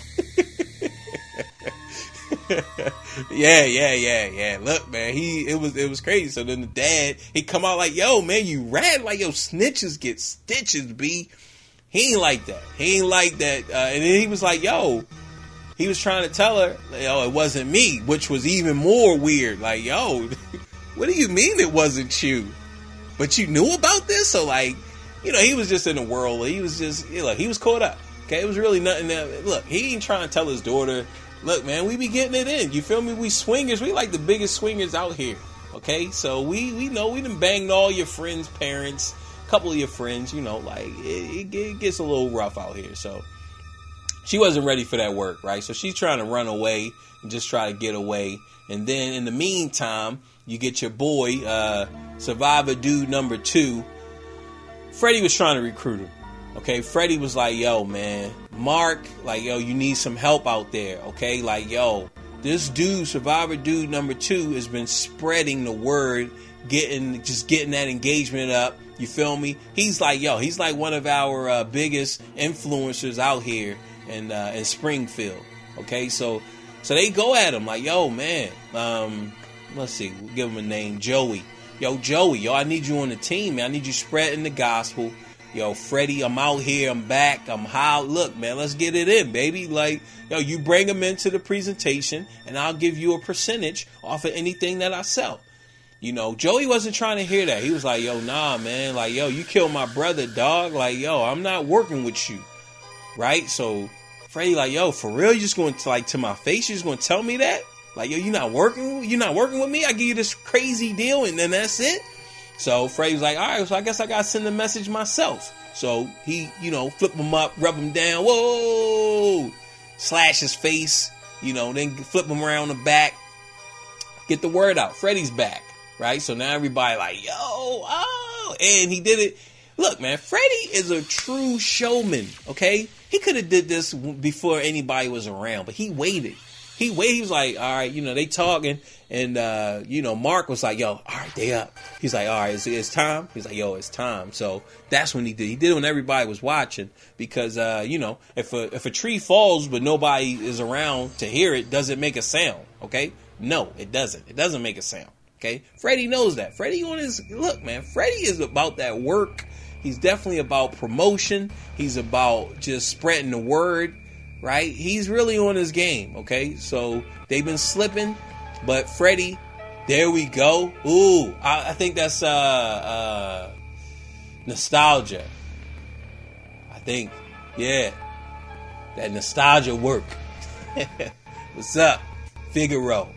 yeah. Look, man, it was crazy. So then the dad, he come out like, yo, man, you rat. Like, yo, snitches get stitches, B. He ain't like that. And then he was like, yo, he was trying to tell her, yo, it wasn't me, which was even more weird. Like, yo, what do you mean it wasn't you? But you knew about this? So, like, he was just in the world. He was just, he was caught up. Okay, it was really nothing that, look, he ain't trying to tell his daughter, look, man, we be getting it in. You feel me? We swingers. We like the biggest swingers out here. Okay, so we know we done banged all your friends' parents, a couple of your friends, like, it gets a little rough out here. So, she wasn't ready for that work, right? So, she's trying to run away and just try to get away. And then, in the meantime, you get your boy, Survivor Dude number 2. Freddy was trying to recruit him. Okay, Freddy was like, yo, man, Mark, like, yo, you need some help out there. Okay, like, yo, this dude, Survivor Dude number 2, has been spreading the word, getting that engagement up. You feel me? He's like, yo, he's like one of our biggest influencers out here in Springfield. Okay, so they go at him like, yo, man, let's see, we'll give him a name, Joey. Yo, Joey, yo, I need you on the team, man. I need you spreading the gospel. Yo, Freddy, I'm out here. I'm back. I'm high. Look, man, let's get it in, baby. Like, yo, you bring him into the presentation, and I'll give you a percentage off of anything that I sell. Joey wasn't trying to hear that. He was like, yo, nah, man. Like, yo, you killed my brother, dog. Like, yo, I'm not working with you. Right? So, Freddy, like, yo, for real? You just going to, like, to my face? You just going to tell me that? Like, yo, you're not working with me? I give you this crazy deal and then that's it? So Freddy was like, all right, so I guess I got to send a message myself. So he, flip him up, rub him down. Whoa! Slash his face, then flip him around the back. Get the word out. Freddy's back, right? So now everybody like, yo, oh. And he did it. Look, man, Freddy is a true showman, okay? He could have did this before anybody was around, but he waited. He was like, all right, they talking. And, Mark was like, yo, all right, they up. He's like, all right, it's time. He's like, yo, it's time. So that's when he did. He did it when everybody was watching because, if a tree falls but nobody is around to hear it, does it make a sound? Okay? No, it doesn't. It doesn't make a sound. Okay? Freddy knows that. Freddy look, man, Freddy is about that work. He's definitely about promotion. He's about just spreading the word. Right? He's really on his game, okay? So, they've been slipping, but Freddy, there we go. Ooh, I think that's nostalgia. I think, yeah, that nostalgia work. What's up? Figaro.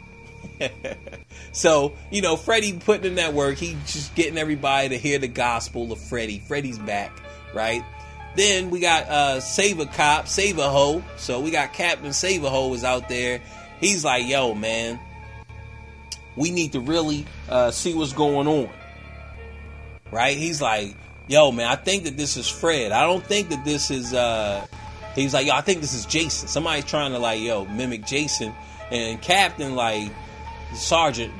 So, Freddy putting in that work. He just getting everybody to hear the gospel of Freddy. Freddy's back, right? Then we got Save a Cop, Save a Ho. So we got Captain Save a Ho is out there. He's like, yo, man, we need to really see what's going on. Right? He's like, yo, man, I think that this is Fred. I don't think that this is, he's like, yo, I think this is Jason. Somebody's trying to, like, yo, mimic Jason. And Captain, like, Sergeant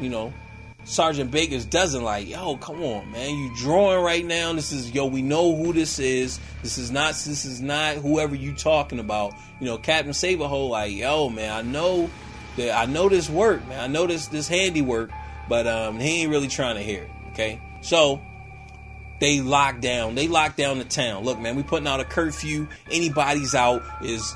Baker's doesn't, like, yo, come on, man. You drawing right now. This is, yo, we know who this is. This is not whoever you talking about. You know, Captain Saberhole, like, yo, man, I know this work, man. I know this handiwork, but he ain't really trying to hear it, okay? So they lock down the town. Look, man, we putting out a curfew. Anybody's out is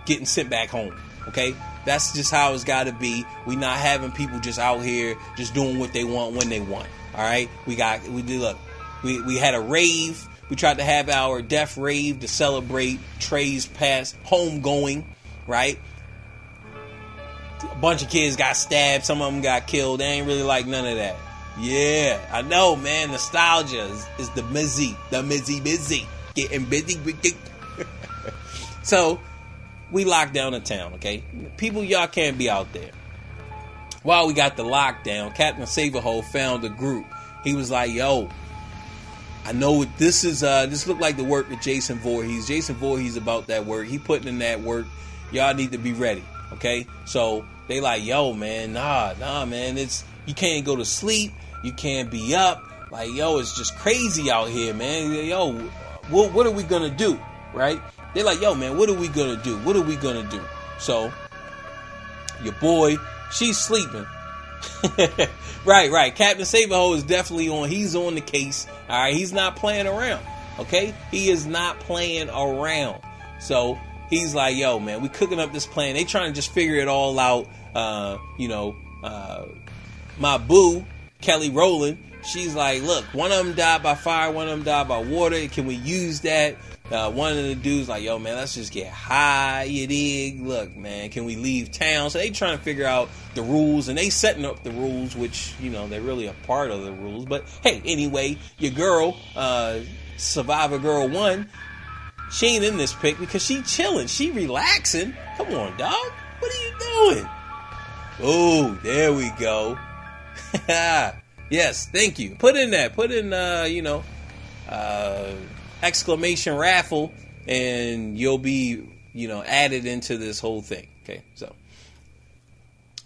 getting sent back home, okay? That's just how it's got to be. We not having people just out here just doing what they want when they want. All right, we had a rave. We tried to have our death rave to celebrate Trey's past homegoing. Right, a bunch of kids got stabbed. Some of them got killed. They ain't really like none of that. Yeah, I know, man. Nostalgia is the busy, getting busy. So we locked down the town, okay? People, y'all can't be out there. While we got the lockdown, Captain Saberhole found a group. He was like, yo, I know what this is. This looked like the work of Jason Voorhees. Jason Voorhees about that work. He putting in that work. Y'all need to be ready, okay? So they like, yo, man, nah, man. You can't go to sleep. You can't be up. Like, yo, it's just crazy out here, man. Yo, what are we going to do, right? They're like, yo, man, what are we going to do? What are we going to do? So, your boy, she's sleeping. Right. Captain Saberhole is definitely he's on the case. All right, he's not playing around. Okay? He is not playing around. So, he's like, yo, man, we cooking up this plan. They trying to just figure it all out. My boo, Kelly Rowland, she's like, look, one of them died by fire, one of them died by water. Can we use that? One of the dudes like, yo, man, let's just get high, you dig? Look, man, can we leave town? So they trying to figure out the rules, and they setting up the rules, which, they're really a part of the rules. But, hey, anyway, your girl, Survivor Girl 1, she ain't in this pic because she chilling. She relaxing. Come on, dog. What are you doing? Oh, there we go. Yes, thank you. Put in, exclamation raffle, and you'll be, added into this whole thing. Okay, so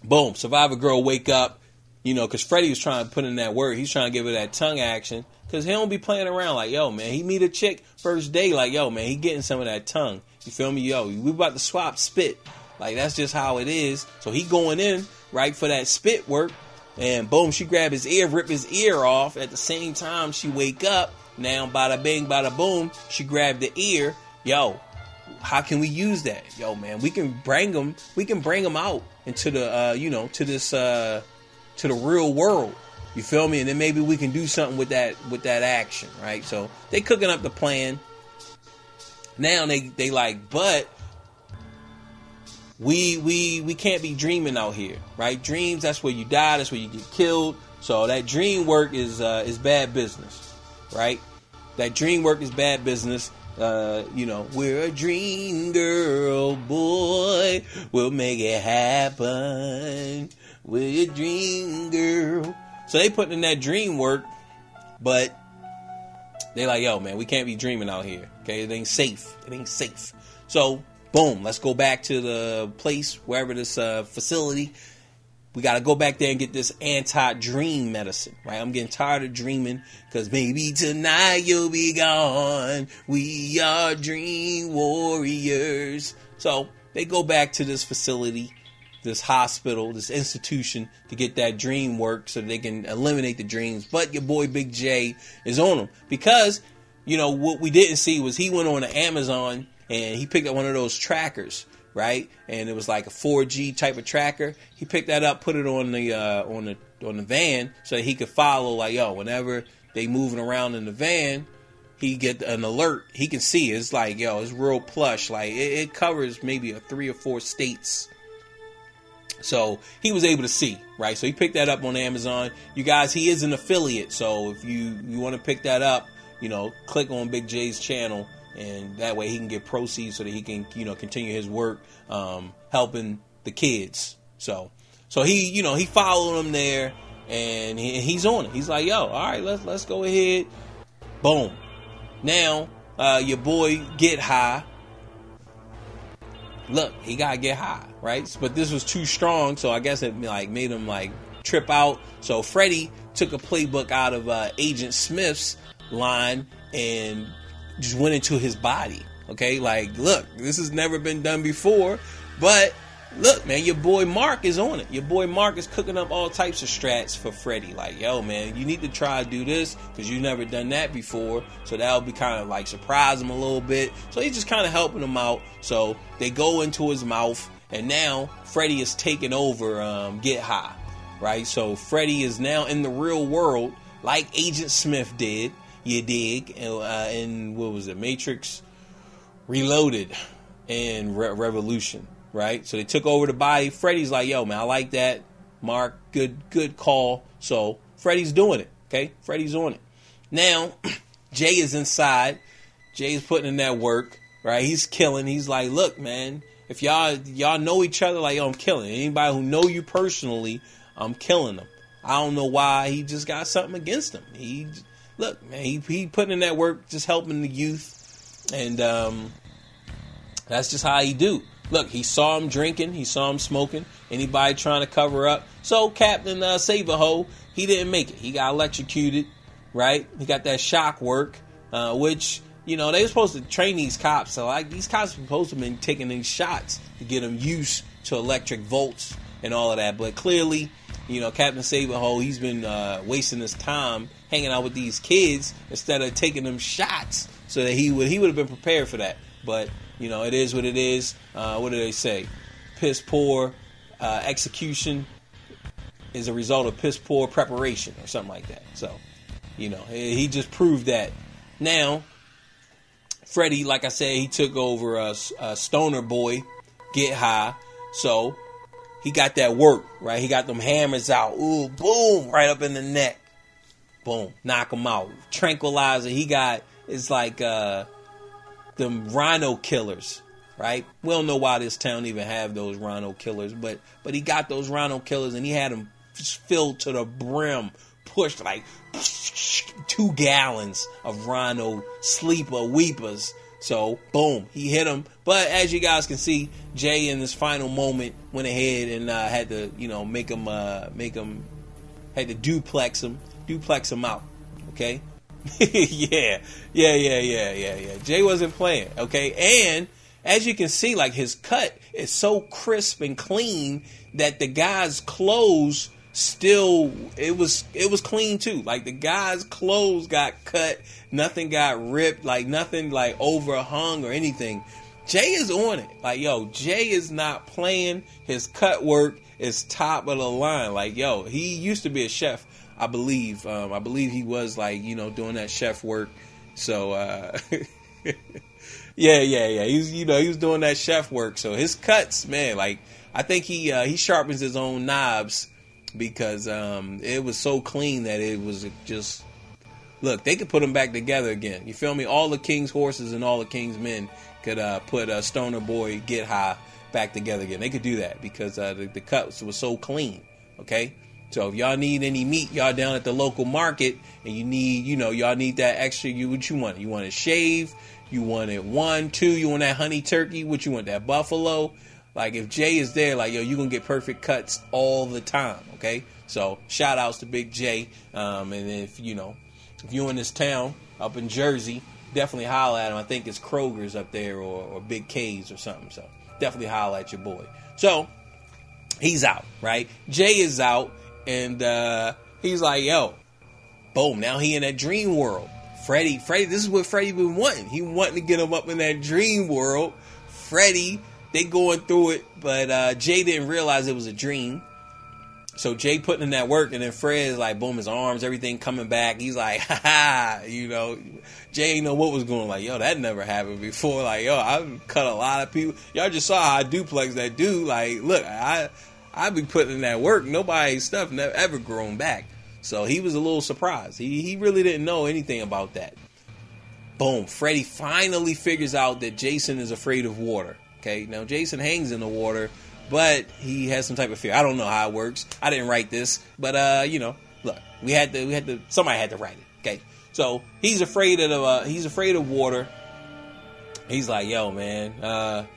boom, Survivor Girl wake up, because Freddy was trying to put in that word. He's trying to give her that tongue action, because he don't be playing around. Like, yo, man, he meet a chick first day, like, yo, man, he getting some of that tongue. You feel me? Yo, we about to swap spit. Like, that's just how it is. So he going in, right, for that spit work, and boom, she grab his ear, rip his ear off. At the same time, she wake up. Now, bada bing, bada boom, she grabbed the ear. Yo, how can we use that? Yo, man, we can bring them out into the, to the real world. You feel me? And then maybe we can do something with that action, right? So they cooking up the plan. Now they like, but we can't be dreaming out here, right? Dreams, that's where you die, that's where you get killed. So that dream work is bad business. Right? That dream work is bad business. We're a dream girl, boy. We'll make it happen. We're a dream girl. So they putting in that dream work, but they like, yo, man, we can't be dreaming out here. Okay, it ain't safe. So, boom, let's go back to the place, wherever this facility. We got to go back there and get this anti-dream medicine, right? I'm getting tired of dreaming, because maybe tonight you'll be gone. We are dream warriors. So they go back to this facility, this hospital, this institution, to get that dream work so they can eliminate the dreams. But your boy Big J is on them, because, what we didn't see was he went on to Amazon and he picked up one of those trackers. Right, and it was like a 4G type of tracker. He picked that up, put it on the van, so that he could follow. Like, yo, whenever they moving around in the van, he get an alert. He can see. It's like, yo, it's real plush. Like it covers maybe 3 or 4 states. So he was able to see, right? So he picked that up on Amazon. You guys, he is an affiliate. So if you want to pick that up, click on Big J's channel. And that way he can get proceeds so that he can, continue his work, helping the kids. So So he followed him there, and he's on it. He's like, yo, all right, let's go ahead. Boom. Now, your boy get high. Look, he gotta get high, right? But this was too strong, so I guess it made him trip out. So Freddy took a playbook out of Agent Smith's line and just went into his body. Okay, look, this has never been done before, but look, man, your boy Mark is on it. Your boy Mark is cooking up all types of strats for Freddy. Like, yo, man, you need to try to do this because you've never done that before. So that'll be kind of surprise him a little bit. So he's just kind of helping him out. So they go into his mouth, and now Freddy is taking over Get High, right? So Freddy is now in the real world like Agent Smith did. You dig? And what was it? Matrix Reloaded and Revolution. Right, so they took over the body. Freddy's like, yo, man, I like that. Mark, good call. So Freddy's doing it. Okay, Freddy's on it. Now, Jay is inside. Jay's putting in that work. Right, he's killing. He's like, look, man, if y'all know each other, like, yo, I'm killing. Anybody who know you personally, I'm killing them. I don't know why he just got something against him. Look, man, he putting in that work, just helping the youth, and that's just how he do. Look, he saw him drinking. He saw him smoking. Anybody trying to cover up. So Captain Save-A-Ho, he didn't make it. He got electrocuted, right? He got that shock work, which, they were supposed to train these cops. So these cops were supposed to have been taking these shots to get them used to electric volts and all of that. But clearly, Captain Save-A-Ho, he's been wasting his time hanging out with these kids instead of taking them shots so that he would have been prepared for that. But it is what it is. What do they say? Piss poor execution is a result of piss poor preparation or something like that. So, he just proved that. Now, Freddy, like I said, he took over a stoner boy, Get High. So, he got that work, right? He got them hammers out. Ooh, boom, right up in the neck. Boom, knock him out. Tranquilizer, it's like them rhino killers, right? We don't know why this town even have those rhino killers, but he got those rhino killers and he had them filled to the brim, pushed 2 gallons of rhino sleeper weepers. So boom, he hit him. But as you guys can see, Jay in this final moment went ahead and had to had to duplex him out. Okay. Yeah. Jay wasn't playing, okay? And as you can see, his cut is so crisp and clean that the guy's clothes it was clean too. The guy's clothes got cut, nothing got ripped, nothing overhung or anything. Jay is on it. Jay is not playing. His cut work is top of the line. He used to be a chef. I believe he was doing that chef work. So yeah. He was doing that chef work. So his cuts, man, I think he sharpens his own knives because it was so clean that it was just look. They could put them back together again. You feel me? All the King's horses and all the King's men could put Stoner Boy Get High back together again. They could do that because the cuts was so clean. Okay. So if y'all need any meat, y'all down at the local market, and you need, y'all need that extra. What you want? You want it shaved? You want it 1, 2? You want that honey turkey? What you want? That buffalo? If Jay is there, you gonna get perfect cuts all the time. Okay. So shout outs to Big J. And if you're in this town up in Jersey, definitely holler at him. I think it's Kroger's up there or Big K's or something. So definitely holler at your boy. So he's out, right? Jay is out. And he's like, yo, boom, now he in that dream world. Freddy, this is what Freddy been wanting. He wanting to get him up in that dream world. Freddy, they going through it, but Jay didn't realize it was a dream. So Jay putting in that work, and then Fred is like, boom, his arms, everything coming back. He's like, Jay ain't know what was going on. Yo, that never happened before. I've cut a lot of people. Y'all just saw how I duplex that dude. Look, I be putting in that work. Nobody's stuff never ever grown back. So he was a little surprised. He really didn't know anything about that. Boom. Freddy finally figures out that Jason is afraid of water. Okay. Now Jason hangs in the water, but he has some type of fear. I don't know how it works. I didn't write this, but you know, look, somebody had to write it. Okay, so he's afraid of water. He's like, yo, man,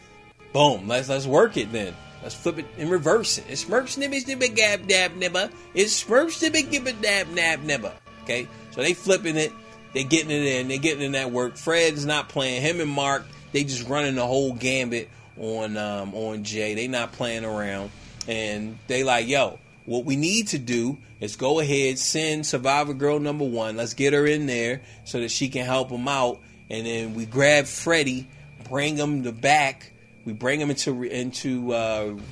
boom, let's work it then. Let's flip it and reverse it. It's Smurf snibby snibby gab dab nibba. It's Smurf snibby gibba dab nab nibba. Okay, so they flipping it. They getting it in. They getting in that work. Fred's not playing. Him and Mark, they just running the whole gambit on Jay. They not playing around. And they like, yo, what we need to do is go ahead, send Survivor Girl number 1. Let's get her in there so that she can help him out. And then we grab Freddy, bring him back. We bring him into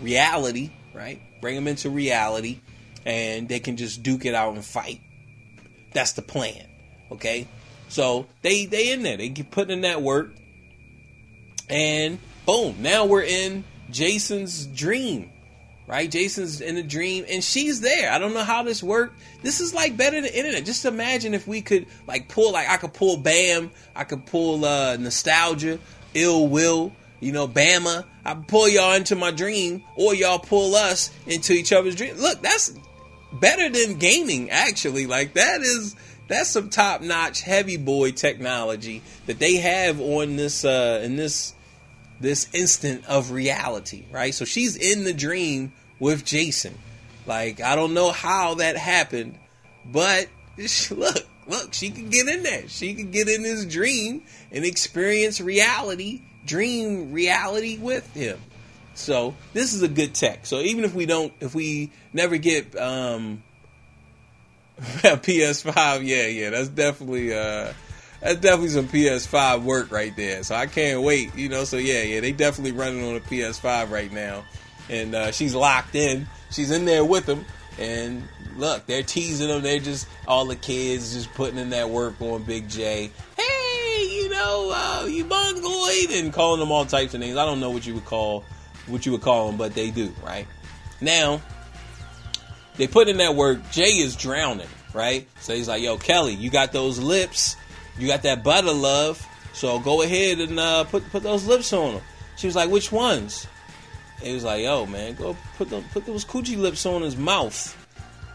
reality, right? Bring him into reality, and they can just duke it out and fight. That's the plan, okay? So they in there. They get put in that work, and boom, now we're in Jason's dream, right? Jason's in the dream, and she's there. I don't know how this worked. This is like better than internet. Just imagine if we could I could pull Bam, I could pull Nostalgia, Ill Will, you know, Bama. I pull y'all into my dream, or y'all pull us into each other's dream. Look, that's better than gaming, actually. Like, that's some top-notch heavy boy technology that they have on this in this instant of reality, right? So she's in the dream with Jason. Like, I don't know how that happened, but look, she can get in there. She can get in this dream and experience dream reality with him. So this is a good tech. So even if we never get PS5, yeah, that's definitely some PS5 work right there. So I can't wait, you know. So yeah, they definitely running on a PS5 right now, and she's locked in. She's in there with them, and look, they're teasing them. They're just all the kids just putting in that work on Big J. Hey, you know, you mongoloid, and calling them all types of names. I don't know what you would call them, but they do, right? Now, they put in that work. Jay is drowning, right? So he's like, yo, Kelly, you got those lips. You got that butter, love. So go ahead and put those lips on him. She was like, which ones? He was like, yo, man, go put those coochie lips on his mouth.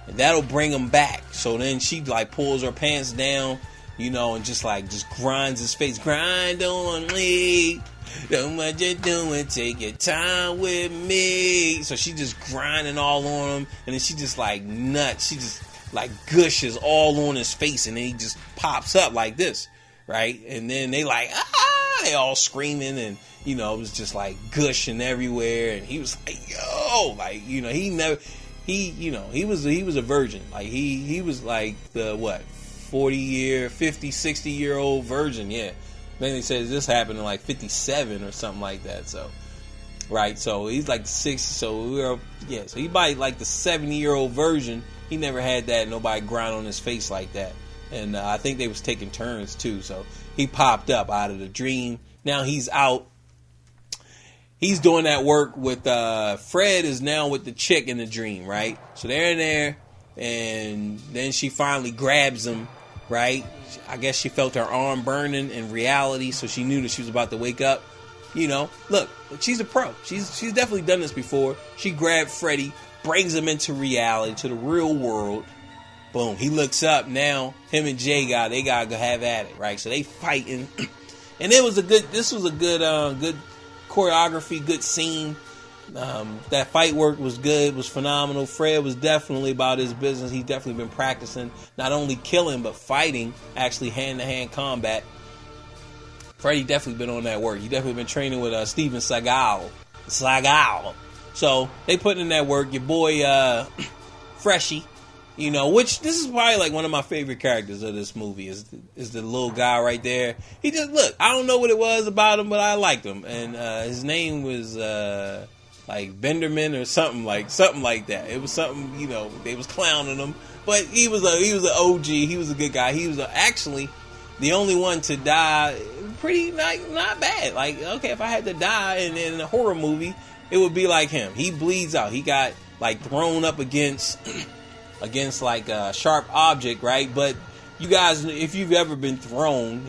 And that'll bring him back. So then she like pulls her pants down, you know, and just grinds his face. Grind on me. Don't what you're doing, take your time with me. So she just grinding all on him, and then she just like nuts. She just like gushes all on his face, and then he just pops up like this, right? And then they like, they all screaming, and you know, it was just like gushing everywhere. And he was like, yo, like, you know, he was a virgin. Like he was like the 50, 60-year-old virgin, yeah. Then he says this happened in like 57 or something like that. So, right. So he's like 60. So so he probably like the 70-year-old version. He never had that. Nobody grind on his face like that. And I think they was taking turns too. So he popped up out of the dream. Now he's out. He's doing that work with Fred is now with the chick in the dream, right? So they're in there, and then she finally grabs him, right? I guess she felt her arm burning in reality, so she knew that she was about to wake up. You know, look, she's a pro. She's definitely done this before. She grabbed Freddy, brings him into reality, to the real world. Boom, he looks up. Now him and Jay they gotta go have at it, right? So they fighting, and this was a good choreography, good scene. That fight work was good, was phenomenal. Fred was definitely about his business. He's definitely been practicing not only killing but fighting, actually hand-to-hand combat. Freddy definitely been on that work. He definitely been training with Steven Seagal. So they put in that work. Your boy Freshy, you know, which this is probably like one of my favorite characters of this movie is the little guy right there. He just look. I don't know what it was about him, but I liked him, and his name was like Benderman or something like that. It was something, you know, they was clowning him, but he was an OG. He was a good guy. He was actually the only one to die. Pretty not bad. Like, okay, if I had to die in a horror movie, it would be like him. He bleeds out. He got like thrown up against like a sharp object, right? But you guys, if you've ever been thrown,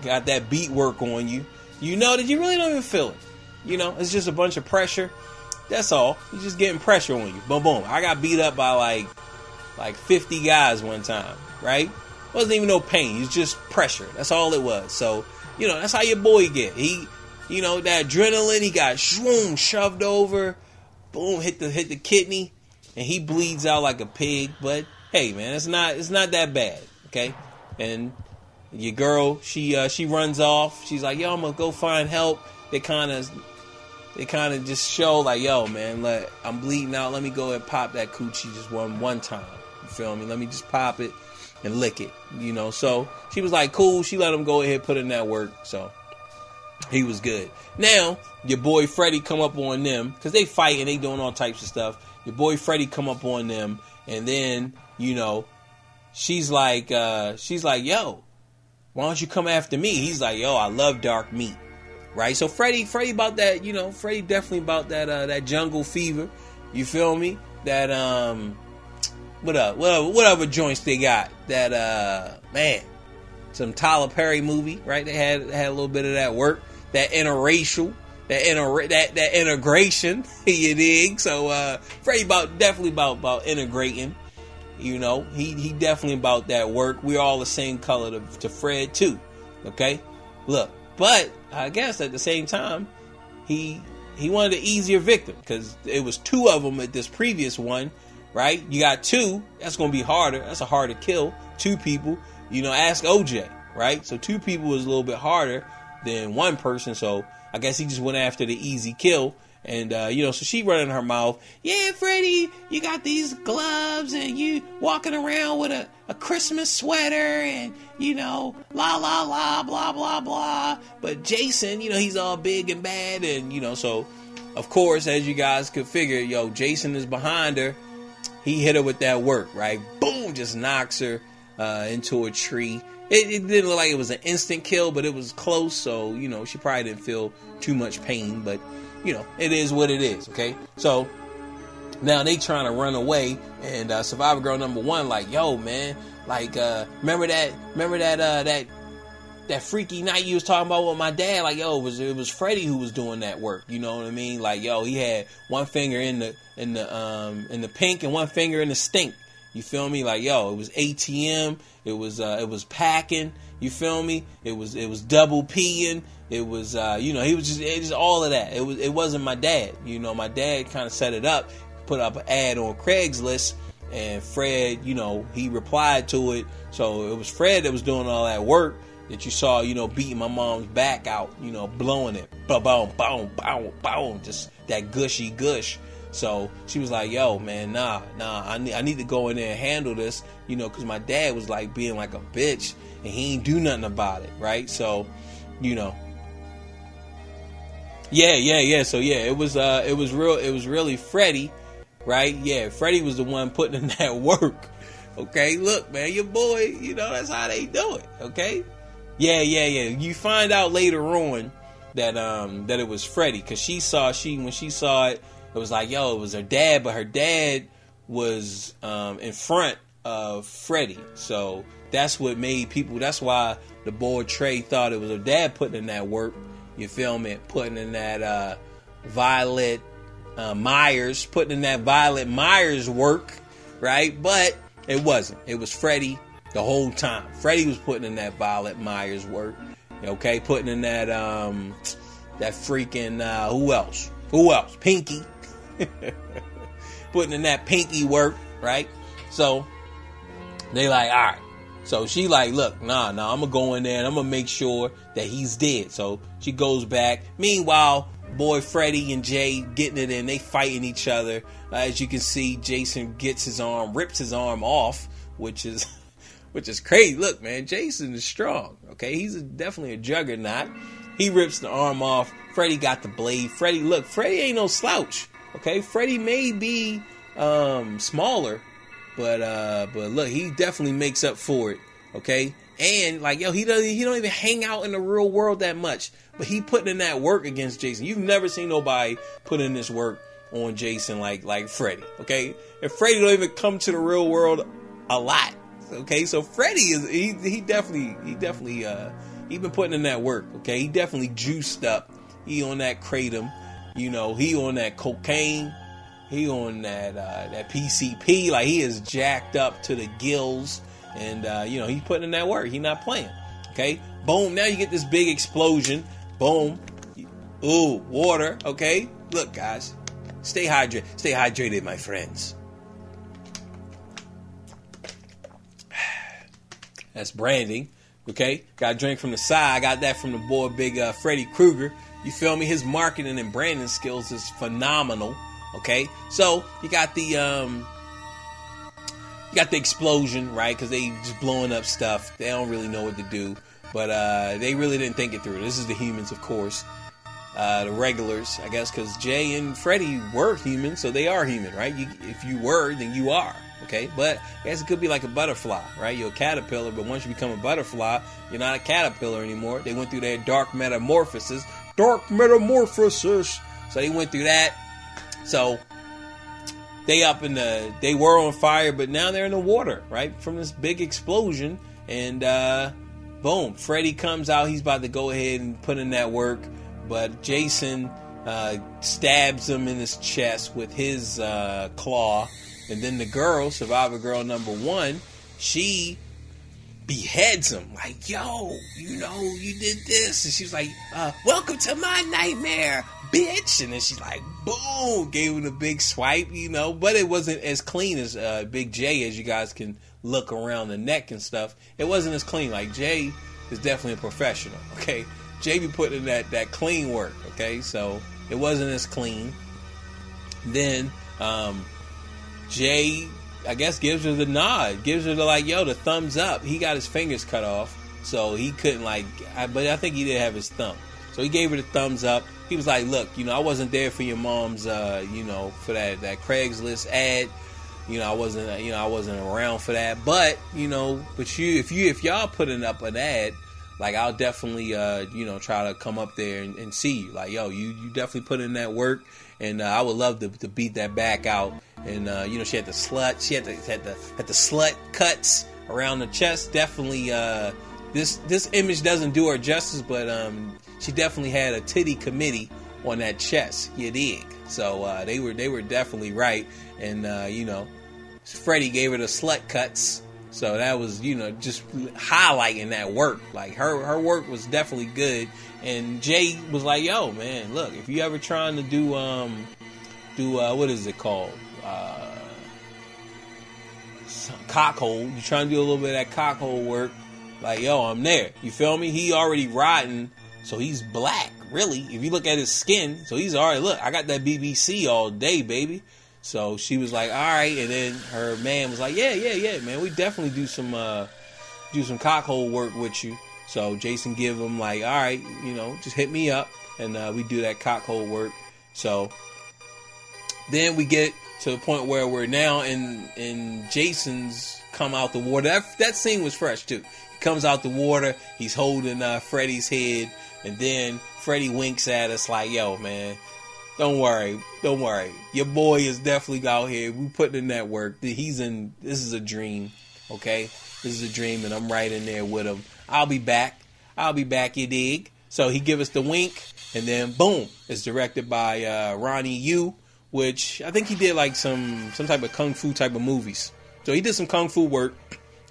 got that beat work on you, you know that you really don't even feel it. You know, it's just a bunch of pressure, That's all. He's just getting pressure on you. Boom, boom. I got beat up by like 50 guys one time, right? Wasn't even no pain. It's just pressure. That's all it was. So, that's how your boy get. He, that adrenaline, he got shoved over, boom, hit the kidney, and he bleeds out like a pig. But hey, man, it's not that bad, okay? And your girl, she runs off. She's like, yo, I'm gonna go find help. They kind of just show like, yo, man, I'm bleeding out. Let me go and pop that coochie just one time. You feel me? Let me just pop it and lick it, So she was like, cool. She let him go ahead, put in that work. So he was good. Now, your boy Freddy come up on them because they fighting, they doing all types of stuff. Your boy Freddy come up on them, and then, she's like, yo, why don't you come after me? He's like, yo, I love dark meat. Right? So Freddy about that, Freddy definitely about that jungle fever. You feel me? That whatever joints they got. That man, some Tyler Perry movie, right? They had a little bit of that work. That interracial, that integration, you dig? So Freddy definitely about integrating. He definitely about that work. We're all the same color to Fred too. Okay? Look. But I guess at the same time, he wanted an easier victim because it was 2 of them at this previous one, right? You got 2, that's going to be harder. That's a harder kill. 2 people, ask OJ, right? So 2 people was a little bit harder than 1 person. So I guess he just went after the easy kill. And, so she running her mouth, yeah, Freddy, you got these gloves and you walking around with a Christmas sweater and, la, la, la, blah, blah, blah. But Jason, he's all big and bad. And, so, of course, as you guys could figure, Jason is behind her. He hit her with that work, right? Boom, just knocks her into a tree. It didn't look like it was an instant kill, but it was close. So, she probably didn't feel too much pain, but it is what it is, okay? So, now they trying to run away, and Survivor Girl number 1, like, yo, man, like, remember that freaky night you was talking about with my dad? Like, yo, it was Freddy who was doing that work, you know what I mean? Like, yo, he had 1 finger in the pink and 1 finger in the stink. You feel me? Like, yo, it was ATM, it was packing, you feel me? It was double P'ing. It was, he was just all of that. It wasn't my dad. My dad kind of set it up, put up an ad on Craigslist, and Fred, he replied to it. So it was Fred that was doing all that work that you saw, beating my mom's back out, blowing it. Boom, boom, boom, boom, boom. Just that gushy gush. So she was like, yo, man, nah, I need to go in there and handle this, because my dad was like being like a bitch and he ain't do nothing about it, right? So, Yeah. So yeah, it was really Freddy, right? Yeah, Freddy was the one putting in that work. Okay, look, man, your boy, that's how they do it. Okay, yeah. You find out later on that it was Freddy because when she saw it, it was like, yo, it was her dad, but her dad was in front of Freddy. So that's what made people. That's why the boy Trey thought it was her dad putting in that work. You feel me? Putting in that Violet Myers work, right? But it wasn't. It was Freddy the whole time. Freddy was putting in that Violet Myers work. Okay, putting in that that freaking who else? Pinky. Putting in that Pinky work, right? So they like, all right. So she like, look, nah, I'm gonna go in there and I'm gonna make sure that he's dead. So she goes back. Meanwhile, boy Freddy and Jay getting it in, they fighting each other. As you can see, Jason rips his arm off, which is crazy. Look, man, Jason is strong. Okay, he's definitely a juggernaut. He rips the arm off. Freddy got the blade. Freddy ain't no slouch. Okay, Freddy may be smaller. But look, he definitely makes up for it, okay? And like, yo, he don't even hang out in the real world that much, but he putting in that work against Jason. You've never seen nobody put in this work on Jason like Freddy, okay? And Freddy don't even come to the real world a lot, okay? So Freddy is he definitely he been putting in that work, okay? He definitely juiced up. He on that kratom, You know, he on that cocaine. He on that PCP. Like, he is jacked up to the gills. And, you know, he's putting in that work. He not playing. Okay? Boom. Now you get this big explosion. Boom. Ooh, water. Okay? Look, guys. Stay hydrated. Stay hydrated, my friends. That's branding. Okay? Got a drink from the side. I got that from the boy, big Freddy Krueger. You feel me? His marketing and branding skills is phenomenal. Okay? So, you got the explosion, right? Because they just blowing up stuff. They don't really know what to do. But they really didn't think it through. This is the humans, of course. The regulars, I guess, because Jay and Freddy were human, so they are human, right? If you were, then you are, okay? But I guess it could be like a butterfly, right? You're a caterpillar, but once you become a butterfly, you're not a caterpillar anymore. They went through their dark metamorphosis. So they went through that. So they were on fire, but now they're in the water, right? From this big explosion. And boom, Freddy comes out. He's about to go ahead and put in that work. But Jason stabs him in his chest with his claw. And then the girl, survivor girl number 1, she beheads him. Like, yo, you know, you did this. And she's like, welcome to my nightmare, bitch. And then she's like, boom, gave him a big swipe, you know. But it wasn't as clean as Big J, as you guys can look around the neck and stuff. It wasn't as clean. Like, Jay is definitely a professional, okay? Jay be putting in that clean work, okay? So it wasn't as clean. Then Jay, I guess, gives her the nod, gives her the like, yo, the thumbs up. He got his fingers cut off, so he couldn't but I think he did have his thumb. So he gave her the thumbs up. He was like, look, you know, I wasn't there for your mom's, you know, for that Craigslist ad. You know, I wasn't around for that. But, you know, if y'all putting up an ad, like, I'll definitely, you know, try to come up there and see you. Like, yo, you definitely put in that work, and I would love to beat that back out. And you know, she had the slut cuts around the chest. Definitely, this image doesn't do her justice, but she definitely had a titty committee on that chest. You dig? So they were definitely right, and you know, Freddy gave her the slut cuts. So that was, you know, just highlighting that work. Like, her work was definitely good. And Jay was like, yo, man, look, if you ever trying to do what is it called? Cockhole. You trying to do a little bit of that cockhole work. Like, yo, I'm there. You feel me? He already rotten, so he's black, really. If you look at his skin, so he's already, look, I got that BBC all day, baby. So she was like, all right. And then her man was like, yeah, man. We definitely do some cockhole work with you. So Jason give him like, all right, you know, just hit me up. And we do that cockhole work. So then we get to the point where we're now in Jason's come out the water. That scene was fresh too. He comes out the water. He's holding Freddy's head. And then Freddy winks at us like, yo, man. Don't worry. Your boy is definitely out here. We putting in that work. This is a dream, okay? This is a dream, and I'm right in there with him. I'll be back, you dig? So he give us the wink, and then boom, it's directed by Ronnie Yu, which I think he did like some type of kung fu type of movies. So he did some kung fu work,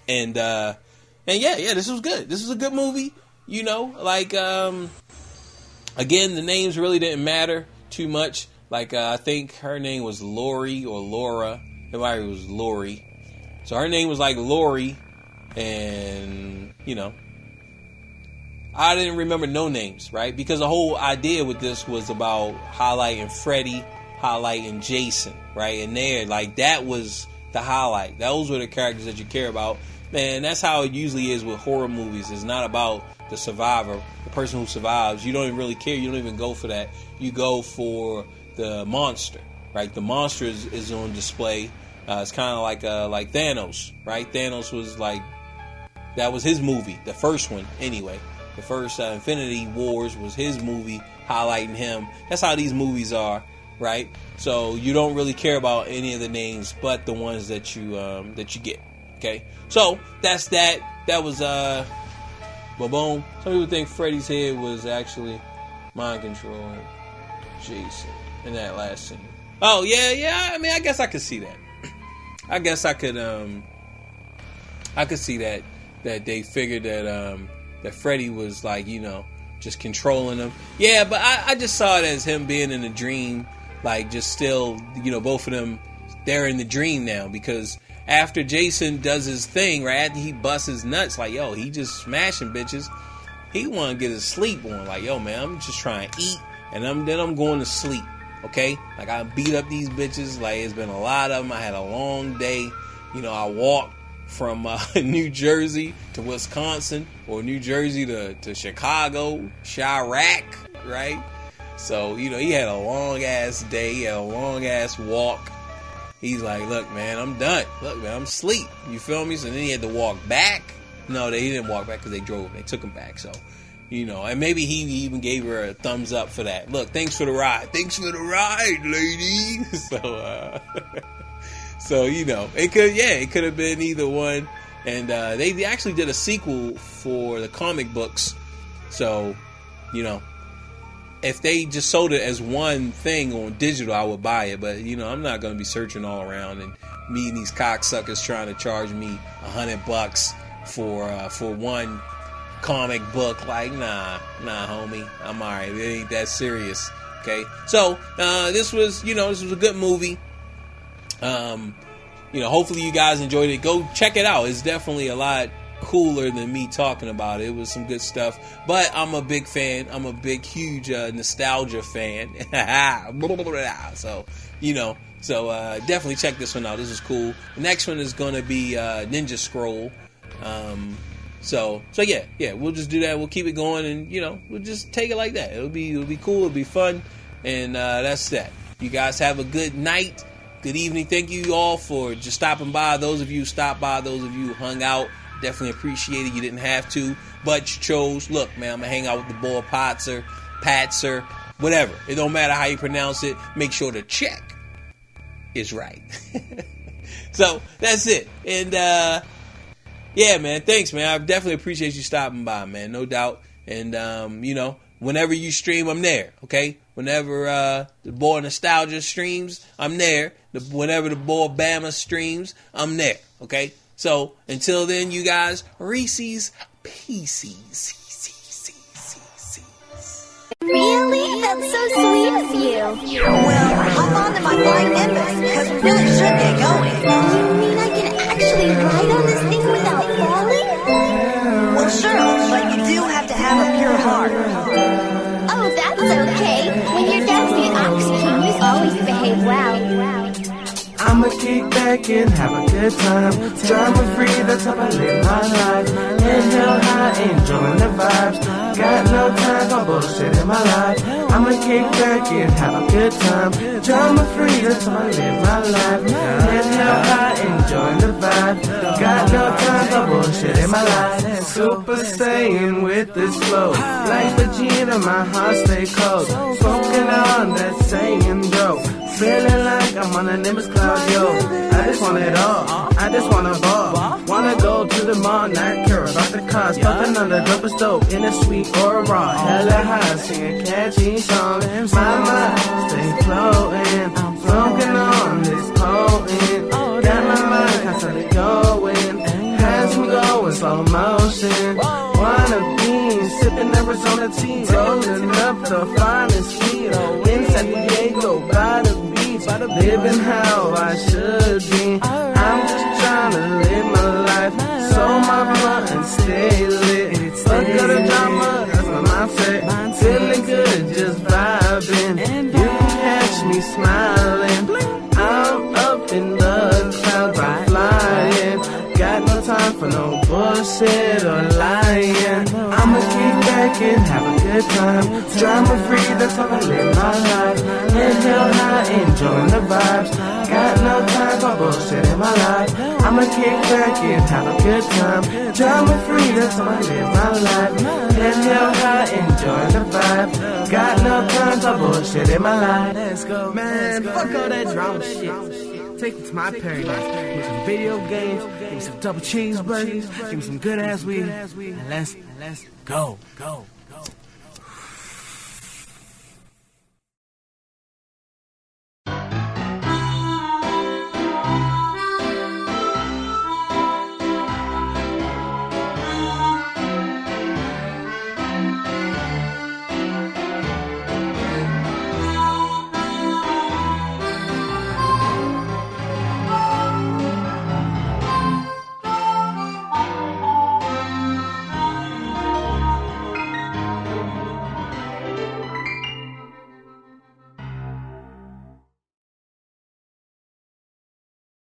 and yeah, this was good. This was a good movie, you know. Like again, the names really didn't matter too much. Like I think her name was Lori or Laura. Everybody was Lori. So her name was like Lori, and you know, I didn't remember no names, right? Because the whole idea with this was about highlighting Freddy, highlighting Jason, right? And there, like, that was the highlight. Those were the characters that you care about. Man, that's how it usually is with horror movies. It's not about the survivor, the person who survives. You don't even really care. You don't even go for that. You go for the monster, right? The monster is on display. It's kind of like Thanos, right? Thanos was like, that was his movie, the first one anyway. The first Infinity Wars was his movie highlighting him. That's how these movies are, right? So you don't really care about any of the names but the ones that you get. Okay, so that's that. That was boom. Some people think Freddy's head was actually mind control. Jason in that last scene. Oh yeah. I mean, I guess I could see that. I guess I could see that they figured that Freddy was like, you know, just controlling him. Yeah, but I just saw it as him being in a dream, like just still, you know, both of them, they're in the dream now, because after Jason does his thing, right after he busts his nuts, like, yo, he just smashing bitches. He want to get his sleep on, like, yo, man, I'm just trying to eat, and then I'm going to sleep. Okay, like I beat up these bitches. Like it's been a lot of them. I had a long day. You know, I walked from New Jersey to Wisconsin, or New Jersey to Chicago, Chirac, right? So, you know, he had a long ass day. He had a long ass walk. He's like, look, man, I'm done. Look, man, I'm asleep. You feel me? So then he had to walk back. No, he didn't walk back because they drove. They took him back. So, you know, and maybe he even gave her a thumbs up for that. Look, thanks for the ride. Thanks for the ride, lady. So, you know, it could have been either one. And they actually did a sequel for the comic books. So, you know, if they just sold it as one thing on digital, I would buy it. But, you know, I'm not going to be searching all around and meeting these cocksuckers trying to charge me $100 for one comic book. Like, nah, homie, I'm alright. It ain't that serious. Okay, so this was a good movie. You know, hopefully you guys enjoyed it. Go check it out. It's definitely a lot cooler than me talking about it. It was some good stuff. But I'm a big fan. I'm a big, huge nostalgia fan. So, you know, definitely check this one out. This is cool. The next one is going to be Ninja Scroll. So yeah, we'll just do that. We'll keep it going, and you know, we'll just take it like that. It'll be cool. It'll be fun, and that's that. You guys have a good night, good evening. Thank you all for just stopping by. Those of you who stopped by, those of you who hung out, definitely appreciate it. You didn't have to, but you chose. Look, man, I'm gonna hang out with the boy Patzer, whatever. It don't matter how you pronounce it. Make sure the check is right. So that's it, and. Yeah, man. Thanks, man. I definitely appreciate you stopping by, man. No doubt. And, you know, whenever you stream, I'm there. Okay? Whenever the boy Nostalgia streams, I'm there. Whenever the boy Bama streams, I'm there. Okay? So, until then, you guys, Reese's Pieces. Really? That's so sweet of you. Well, hop on to my flying nimbus, because we really should get going. You mean I can actually ride on this thing without falling? Well, sure, but you do have to have a pure heart. Oh, that's okay. When you're dancing Ox King, you always behave well. I'ma kick back and have a good time. Drama free, that's how I live my life. Inhale high, enjoying the vibes. Got no time for bullshit in my life. I'ma kick back and have a good time. Drama free, that's how I live my life. Inhale high, enjoying the vibe. Got no time for bullshit in my life. Super staying with this flow. Like Vegeta, my heart stay cold. Smoking on that saying dope. Feeling like I'm on a Nimbus cloud, yo. I just want it all. I just wanna ball. Wanna go to the mall, not care about the cars. Puffin' on the dope stove, in a sweet or raw. Hella high, singing catchy songs. My mind stay floating. Smoking on this potent. Got my mind constantly going. Has me going slow motion. Wanna be sipping Arizona tea, rolling up the finest weed. In San Diego, by the beach, living how I should be. I'm just trying to live my life, so my blunt stay lit. Fuck all the drama, that's my mindset. Feeling good, just vibing. You can catch me smiling. I'm up in the clouds, I'm flying. Got no time for no bullshit or lying. I'ma kick back and have a good time. Drama free, that's how I live my life. Inhale high, enjoying the vibes. Got no time for bullshit in my life. I'ma kick back and have a good time. Drama free, that's how I live my life. Inhale high, enjoying the vibe. Got no time for bullshit in my life. Let's go, man. Fuck all that drama shit. Take me to my paradise. Give me some video games. Give me some double cheeseburgers. Give me some good ass weed. And let's go.